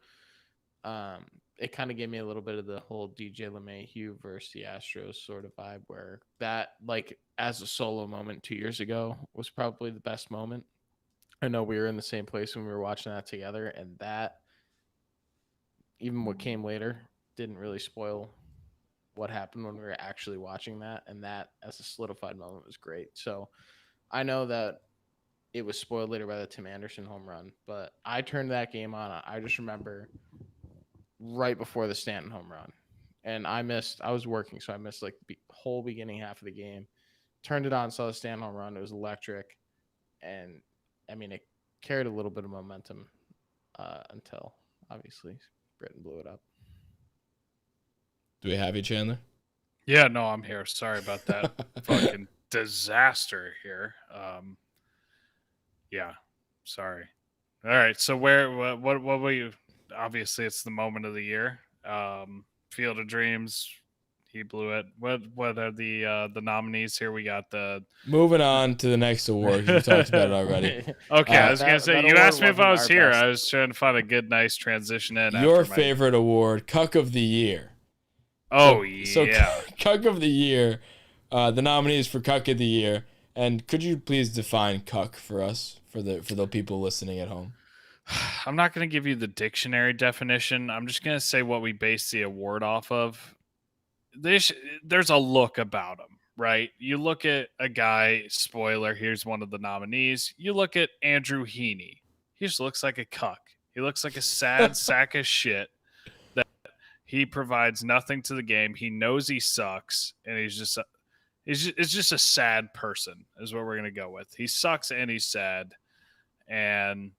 It kind of gave me a little bit of the whole DJ LeMahieu versus the Astros sort of vibe, where that, like, as a solo moment 2 years ago, was probably the best moment. I know we were in the same place when we were watching that together, and that, even what came later, didn't really spoil what happened when we were actually watching that, and that as a solidified moment was great. So I know that it was spoiled later by the Tim Anderson home run, but I turned that game on. I just remember right before the Stanton home run, and I was working, so I missed like the whole beginning half of the game. Turned it on, saw the Stanton home run. It was electric, and I mean, it carried a little bit of momentum until obviously Britton blew it up. Do we have you, Chandler? Yeah, no, I'm here. Sorry about that. Fucking disaster here. Yeah, sorry. All right, so what were you? Obviously, it's the moment of the year. Field of Dreams, he blew it. What are the nominees here? We got the. Moving on to the next award. You talked about it already. Okay, I was gonna say you asked me if I was here. I was trying to find a good, nice transition in. Your favorite award, Cuck of the Year. Oh, So yeah. Cuck of the Year, the nominees for Cuck of the Year. And could you please define Cuck for us, for the people listening at home? I'm not going to give you the dictionary definition. I'm just going to say what we base the award off of. There's a look about him, right? You look at a guy, spoiler, here's one of the nominees. You look at Andrew Heaney. He just looks like a cuck. He looks like a sad sack of shit that he provides nothing to the game. He knows he sucks, and it's just a sad person is what we're going to go with. He sucks and he's sad, and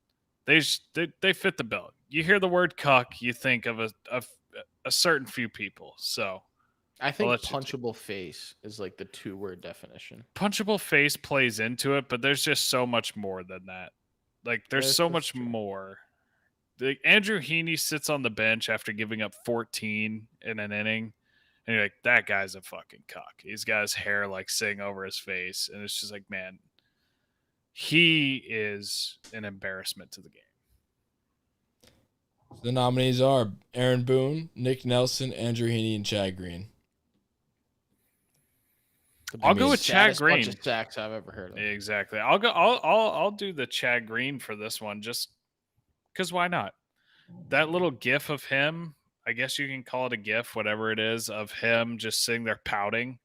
they fit the bill. You hear the word cuck, you think of a certain few people. So I think punchable face is like the 2-word definition. Punchable face plays into it, but there's just so much more than that. Like there's so much more. Like Andrew Heaney sits on the bench after giving up 14 in an inning, and you're like, that guy's a fucking cuck. He's got his hair like sitting over his face, and it's just like, man, he is an embarrassment to the game. The nominees are Aaron Boone, Nick Nelson, Andrew Heaney, and Chad Green. I'll go with Chad Green. Bunch of sacks I've ever heard of. Exactly. I'll do the Chad Green for this one, just because why not? That little gif of him, I guess you can call it a gif, whatever it is, of him just sitting there pouting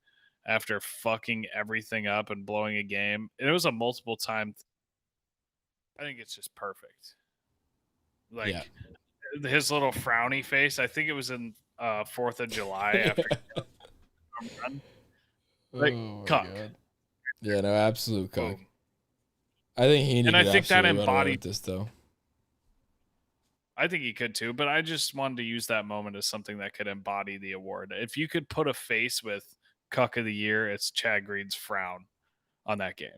after fucking everything up and blowing a game. And it was a multiple time. I think it's just perfect. Like his little frowny face. I think it was in 4th of July after run. Like cuck. God. Yeah, no, absolute cuck. I think he and I think that embodied this though. I think he could too, but I just wanted to use that moment as something that could embody the award. If you could put a face with Cuck of the Year, it's Chad Green's frown on that game.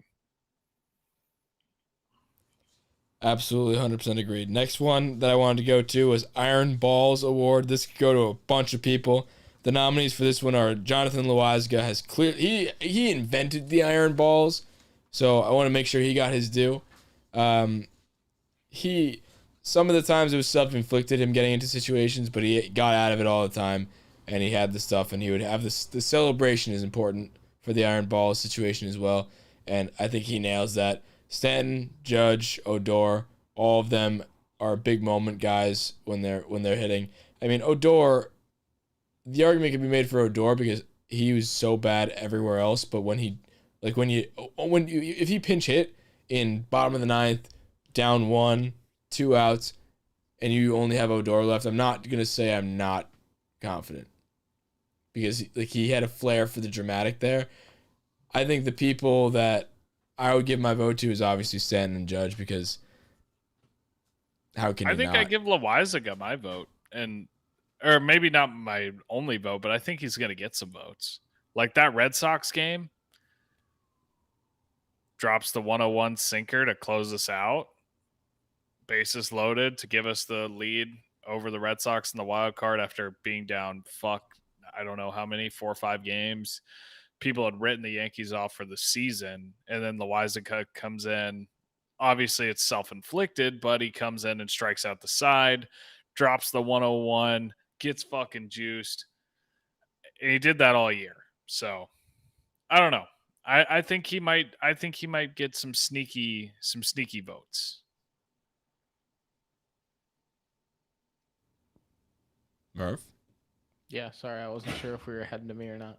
Absolutely 100% agreed. Next one that I wanted to go to was Iron Balls Award. This could go to a bunch of people. The nominees for this one are Jonathan Loaizaga has he invented the iron balls, so I want to make sure he got his due. Some of the times it was self-inflicted, him getting into situations, but he got out of it all the time, and he had the stuff, and he would have this. The celebration is important for the iron balls situation as well, and I think he nails that. Stanton, Judge, Odor, all of them are big moment guys when they're hitting. I mean, Odor. The argument can be made for Odor because he was so bad everywhere else, but if he pinch hit in bottom of the 9th, down 1, 2 outs, and you only have Odor left, I'm not gonna say I'm not confident because he had a flair for the dramatic there. I think the people that I would give my vote to is obviously Stanton and Judge because how can you not? I give Loaizaga my vote, or maybe not my only vote, but I think he's going to get some votes. Like that Red Sox game, drops the 101 sinker to close us out, bases loaded to give us the lead over the Red Sox in the wild card after being down, I don't know how many, 4 or 5 games. People had written the Yankees off for the season, and then Loaizaga comes in. Obviously, it's self-inflicted, but he comes in and strikes out the side, drops the 101, gets fucking juiced. And he did that all year. So I don't know. I think he might get some sneaky votes. Murph? Yeah, sorry, I wasn't sure if we were heading to me or not.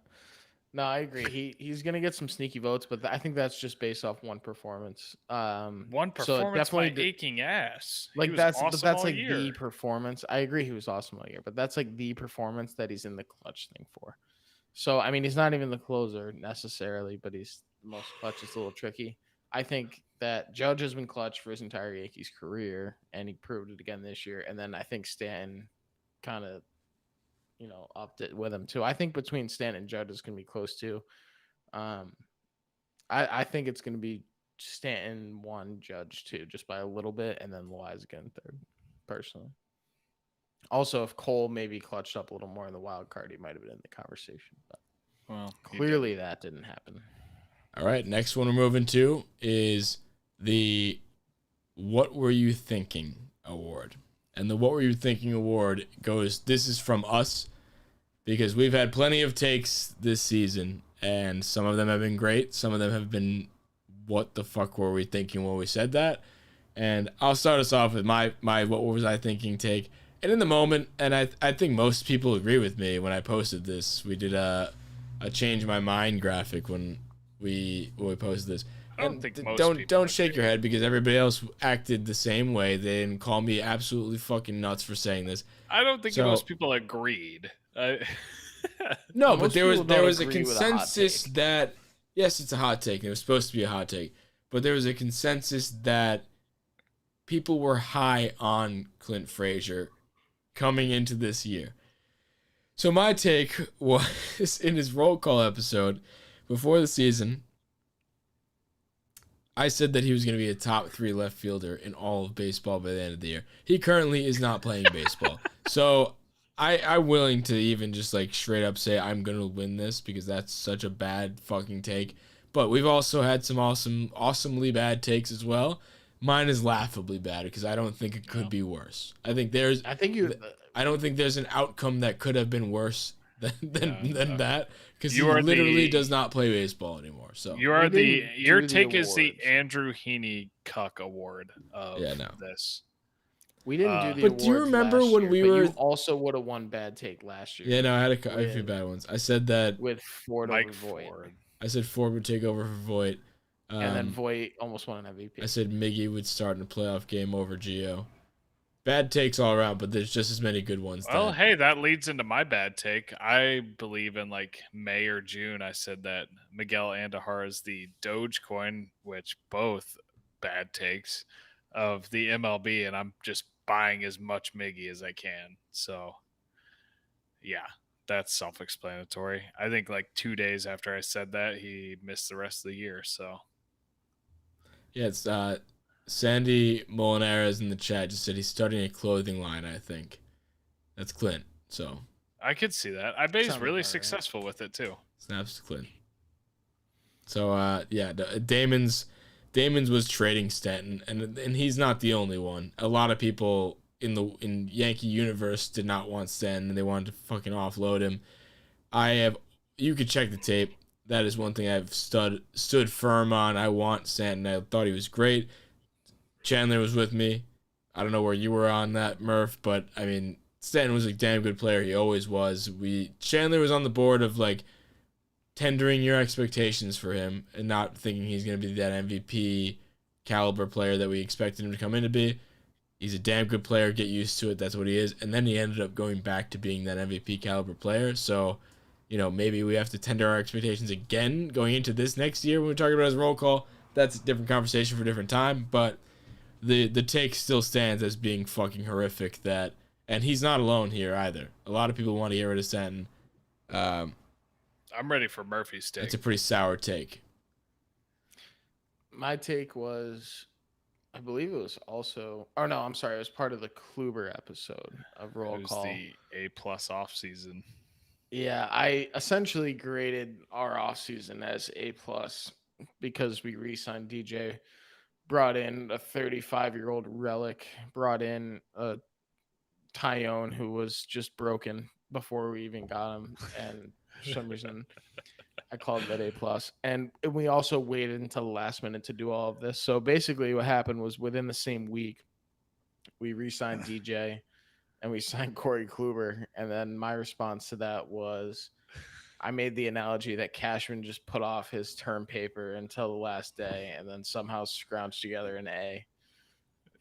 No, I agree. He's gonna get some sneaky votes, but I think that's just based off one performance. One performance by aching ass. Like that's like year. The performance. I agree, he was awesome all year, but that's like the performance that he's in the clutch thing for. So I mean, he's not even the closer necessarily, but he's the most clutch. It's a little tricky. I think that Judge has been clutch for his entire Yankees career, and he proved it again this year. And then I think Stanton kind of, upped it with him too. I think between Stanton and Judge is going to be close too. I think it's going to be Stanton 1, Judge 2, just by a little bit, and then Loaizaga in 3rd, personally. Also, if Cole maybe clutched up a little more in the wild card, he might have been in the conversation. But clearly that didn't happen. All right, next one we're moving to is the What Were You Thinking Award. And the What Were You Thinking Award goes, this is from us. because we've had plenty of takes this season, and some of them have been great. Some of them have been, what the fuck were we thinking when we said that? And I'll start us off with my what was I thinking take. And in the moment, and I think most people agree with me when I posted this. We did a change my mind graphic when we posted this. I don't think most people don't shake your head, because everybody else acted the same way. They didn't call me absolutely fucking nuts for saying this. I don't think most people agreed. No, but there was a agree with consensus hot take. that, yes, it's a hot take. It was supposed to be a hot take, but there was a consensus that people were high on Clint Frazier coming into this year. So my take was, in his roll call episode before the season, I said that he was going to be a top 3 left fielder in all of baseball by the end of the year. He currently is not playing baseball. So I'm willing to even just like straight up say I'm going to win this, because that's such a bad fucking take. But we've also had some awesomely bad takes as well. Mine is laughably bad, because I don't think it could be worse. I don't think there's an outcome that could have been worse than that, because he literally does not play baseball anymore. So your take is the Andrew Heaney Cuck Award of this. We didn't do the but awards do you remember last when year, we but were? you also would have won bad take last year. Yeah, no, I had a few bad ones. I said that with Ford Mike over Voit. Ford. I said Ford would take over for Voit. And then Voit almost won an MVP. I said Miggy would start in a playoff game over Gio. Bad takes all around, but there's just as many good ones. Well, hey, that leads into my bad take. I believe in like May or June, I said that Miguel Andujar is the Dogecoin, which both bad takes of the MLB, and I'm just buying as much Miggy as I can. So, yeah, that's self-explanatory. I think like 2 days after I said that, he missed the rest of the year. So, yeah, it's Sandy Molinara's in the chat just said he's starting a clothing line, I think. That's Clint, so. I could see that. I bet he's really successful with it, too. Snaps to Clint. So, yeah, Damon's was trading Stanton, and he's not the only one. A lot of people in Yankee universe did not want Stanton, and they wanted to fucking offload him. You could check the tape. That is one thing I've stood firm on. I want Stanton. I thought he was great. Chandler was with me. I don't know where you were on that, Murph, but I mean, Stanton was a damn good player. He always was. Chandler was on the board of like tendering your expectations for him and not thinking he's going to be that MVP caliber player that we expected him to come in to be. He's a damn good player. Get used to it. That's what he is. And then he ended up going back to being that MVP caliber player. So, maybe we have to tender our expectations again going into this next year when we're talking about his roll call. That's a different conversation for a different time. But the take still stands as being fucking horrific. And he's not alone here either. A lot of people want to get rid of Stanton. I'm ready for Murphy's take. It's a pretty sour take. My take was, I believe it was also, or no, I'm sorry, it was part of the Kluber episode of Roll Call. It was the A+ offseason. Yeah, I essentially graded our offseason as A+ because we re-signed DJ, brought in a 35-year-old relic, brought in a Tyone who was just broken before we even got him, and for some reason I called that A+. And we also waited until the last minute to do all of this. So basically what happened was within the same week, we re-signed DJ and we signed Corey Kluber. And then my response to that was I made the analogy that Cashman just put off his term paper until the last day and then somehow scrounged together an A.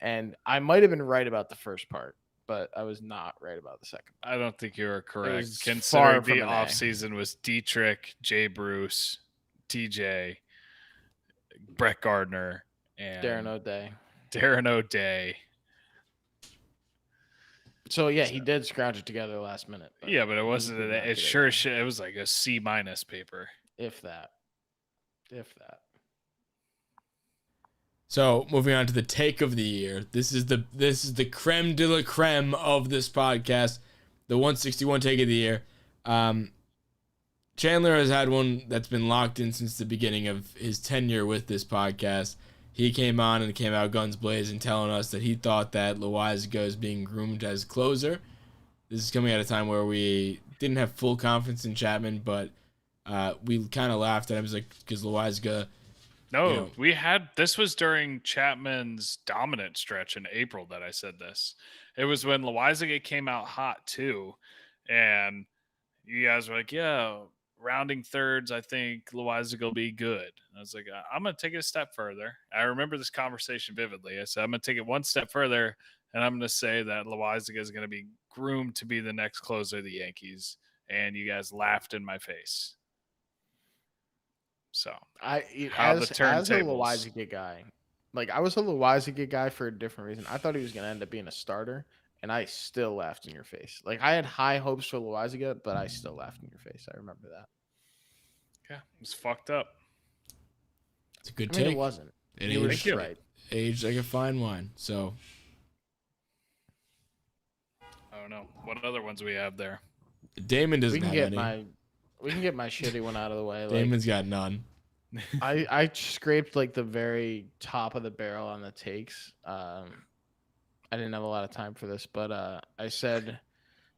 And I might have been right about the first part, but I was not right about the second part. I don't think you were correct. Far Considering from the an A. offseason was Dietrich, Jay Bruce, TJ, Brett Gardner, and Darren O'Day. So yeah, he did scrounge it together last minute. Yeah, but it wasn't. It was like a C- paper, if that. So moving on to the take of the year. This is the creme de la creme of this podcast. The 161 take of the year. Chandler has had one that's been locked in since the beginning of his tenure with this podcast. He came on and came out guns blazing, telling us that he thought that Loizaga is being groomed as closer. This is coming at a time where we didn't have full confidence in Chapman, but we kind of laughed at him. It was like, because Loizaga. No, this was during Chapman's dominant stretch in April that I said this. It was when Loizaga came out hot too. And you guys were like, yeah, rounding thirds, I think Loizaga will be good. And I was like, I'm going to take it a step further. I remember this conversation vividly. I said, I'm going to take it one step further, and I'm going to say that Loizaga is going to be groomed to be the next closer of the Yankees. And you guys laughed in my face. So as a Loizaga guy, like I was a Loizaga guy for a different reason. I thought he was going to end up being a starter, and I still laughed in your face. Like I had high hopes for Loizaga, but I still laughed in your face. I remember that. Yeah, it was fucked up. It's a good take. It wasn't. It was right. Aged like a fine wine. So I don't know what other ones we have there. Damon doesn't have any. We can get my shitty one out of the way. Damon's got none. I scraped like the very top of the barrel on the takes. I didn't have a lot of time for this, but I said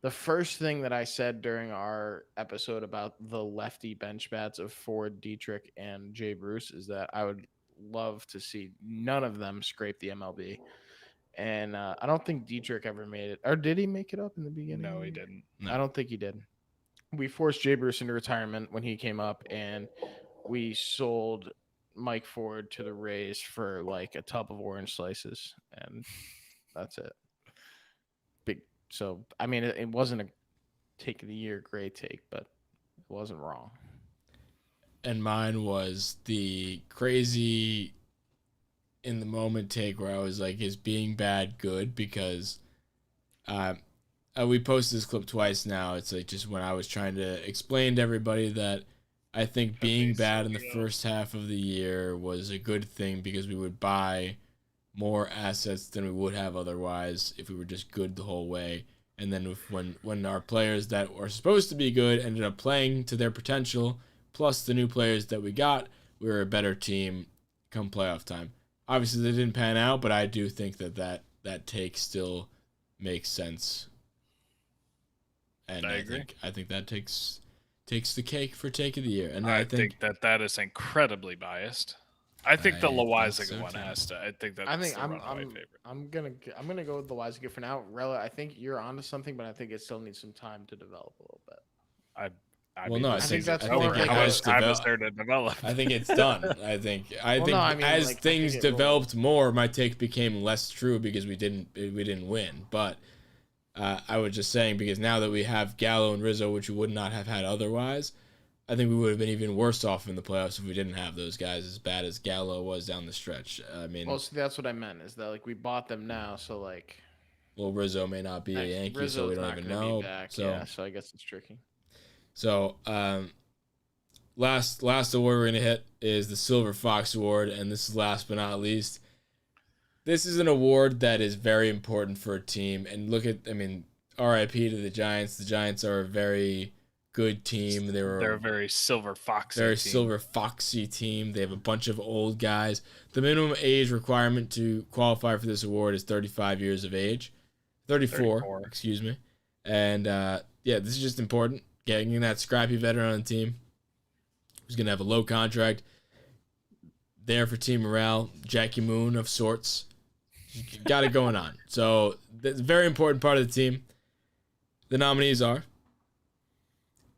the first thing that I said during our episode about the lefty bench bats of Ford, Dietrich, and Jay Bruce is that I would love to see none of them scrape the MLB. And I don't think Dietrich ever made it. Or did he make it up in the beginning? No, he didn't. No. I don't think he did. We forced Jay Bruce into retirement when he came up, and we sold Mike Ford to the Rays for like a tub of orange slices, and that's it. Big. So, I mean, it wasn't a take of the year great take, but it wasn't wrong. And mine was the crazy in the moment take where I was like, is being bad good? Because we posted this clip twice now. It's like just when I was trying to explain to everybody that I think being bad in the first half of the year was a good thing because we would buy more assets than we would have otherwise if we were just good the whole way. And then when our players that were supposed to be good ended up playing to their potential, plus the new players that we got, we were a better team come playoff time. Obviously, they didn't pan out, but I do think that take still makes sense. And I think that takes the cake for take of the year. And I think that is incredibly biased. I think the Loizaga one has to. I think that's my favorite. I'm gonna go with the Loizaga for now. Rella, I think you're onto something, but I think it still needs some time to develop a little bit. I think that's more like how much time is there to develop. I think it's done. I think as things developed more, my take became less true because we didn't win. But I was just saying because now that we have Gallo and Rizzo, which we would not have had otherwise, I think we would have been even worse off in the playoffs if we didn't have those guys as bad as Gallo was down the stretch. I mean, well, so that's what I meant is that like we bought them now, so like, well, Rizzo may not be a Yankee, Rizzo's so we don't even know. So I guess it's tricky. So last award we're gonna hit is the Silver Fox Award, and this is last but not least. This is an award that is very important for a team, and RIP to the Giants. The Giants are a very good team. They're a very silver foxy team. They have a bunch of old guys. The minimum age requirement to qualify for this award is 35 years of age. 34. Excuse me. And this is just important. Getting that scrappy veteran on the team who's going to have a low contract. There for team morale. Jackie Moon of sorts. Got it going on. So that's a very important part of the team. The nominees are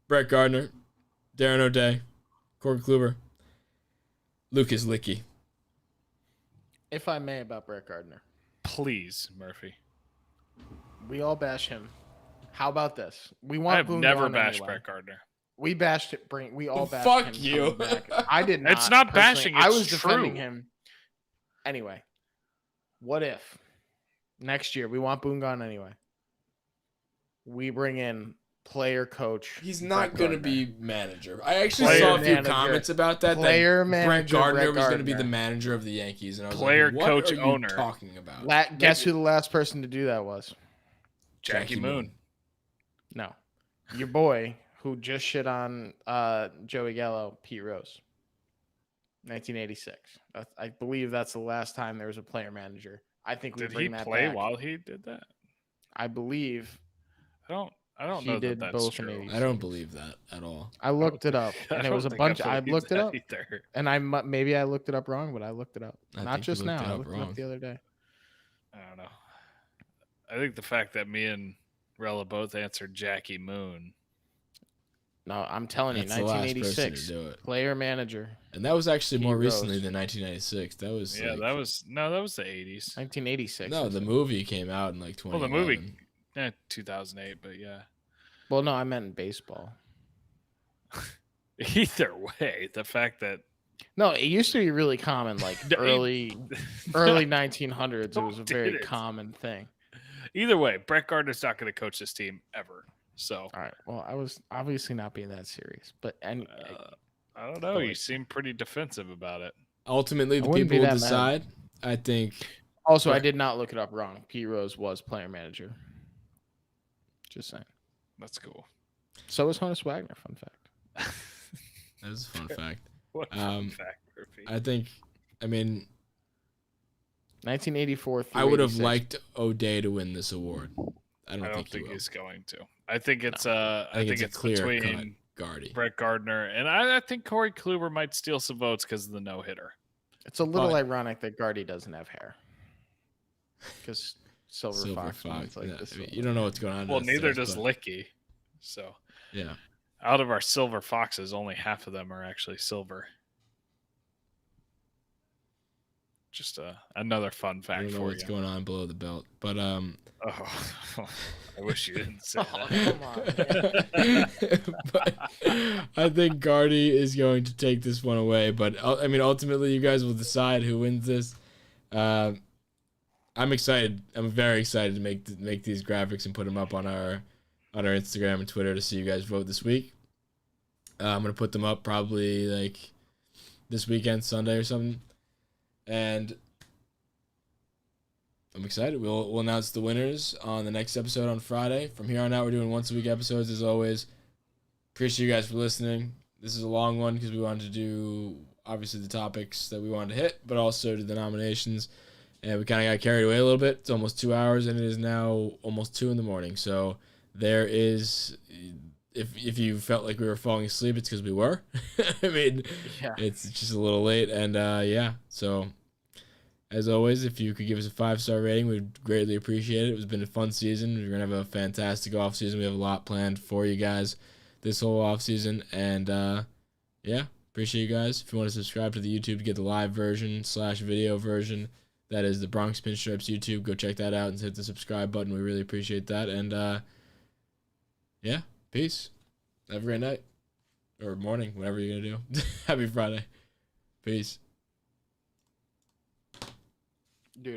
Brett Gardner, Darren O'Day, Corey Kluber, Lucas Licky. If I may, about Brett Gardner. Please, Murphy. We all bash him. How about this? I have never bashed Brett Gardner. We bashed it. We all bashed him. Fuck you. I did not. It's not bashing. It's I was true. defending him. Anyway, what if next year we want Boone gone anyway? We bring in player coach. He's not going to be manager. I actually saw a few comments about that. Brett Gardner was going to be the manager of the Yankees, and I was player, like, coach, what are owner. You talking about? Guess who the last person to do that was? Jackie Moon. No, your boy who just shit on Joey Gallo, Pete Rose. 1986. I believe that's the last time there was a player manager. I think we did bring he that play back. While he did that? I believe. I I don't He know that did that's both in true. 86. I don't believe that at all. I looked it up, and it was a bunch. I looked it up, either. and maybe I looked it up wrong, but I looked it up. I Not think you just looked now. it I up looked it wrong. up the other day. I don't know. I think the fact that me and Rella both answered Jackie Moon. No, I'm telling you, That's the last person 1986 to do it. player manager. And that was actually more Pete recently Rose. than 1996. That was Yeah, like, that was the 80s. 1986. no, I the said. movie came out in like Well, 2011. the movie, 2008, but yeah. Well, no, I meant in baseball. Either way, the fact that No, it used to be really common, like early 1900s. It was a very Did it. common thing. Either way, Brett Gardner's not going to coach this team ever. So All right. Well, I was obviously not being that serious, but I don't know. Oh, You wait. seem pretty defensive about it. Ultimately, the wouldn't people be will that mad. decide. I think. also I Right. did not look it up wrong. Pete Rose was player manager. Just saying. That's cool. So was Honus Wagner. Fun fact. That is a fun fact. What a fun fact, Murphy. I think. I mean, 1984. I would have 86. liked O'Day to win this award. I don't think he will. he's going to. I think it's I think it's clear cut between Gardy. Brett Gardner and I think Corey Kluber might steal some votes because of the no hitter. It's a little But- ironic that Gardy doesn't have hair. Because Silver Fox. wins like yeah, this I mean, one. you don't know what's going on. Well, neither downstairs, does but- Licky. So Yeah. out of our silver foxes, only half of them are actually silver. Just another fun I fact don't know for what's you. going on below the belt, but Oh, I wish you didn't say Oh, that. come on, man. but I think Gardy is going to take this one away. But I mean, ultimately, you guys will decide who wins this. I'm excited. I'm very excited to make these graphics and put them up on our Instagram and Twitter to see you guys vote this week. I'm gonna put them up probably like this weekend, Sunday or something, and I'm excited. We'll announce the winners on the next episode on Friday. From here on out, we're doing once a week episodes as always. Appreciate you guys for listening. This is a long one because we wanted to do obviously the topics that we wanted to hit, but also do the nominations. And we kind of got carried away a little bit. It's almost 2 hours, and it is now almost 2 a.m. So there is, if you felt like we were falling asleep, it's because we were. I mean, Yeah. it's just a little late, and yeah. So as always, if you could give us a 5-star rating, we'd greatly appreciate it. It's been a fun season. We're gonna have a fantastic off season. We have a lot planned for you guys this whole off season, and yeah, appreciate you guys. If you want to subscribe to the YouTube to get the live version / video version, that is the Bronx Pinstripes YouTube. Go check that out and hit the subscribe button. We really appreciate that. And yeah, peace. Have a great night or morning, whatever you're gonna do. Happy Friday. Peace.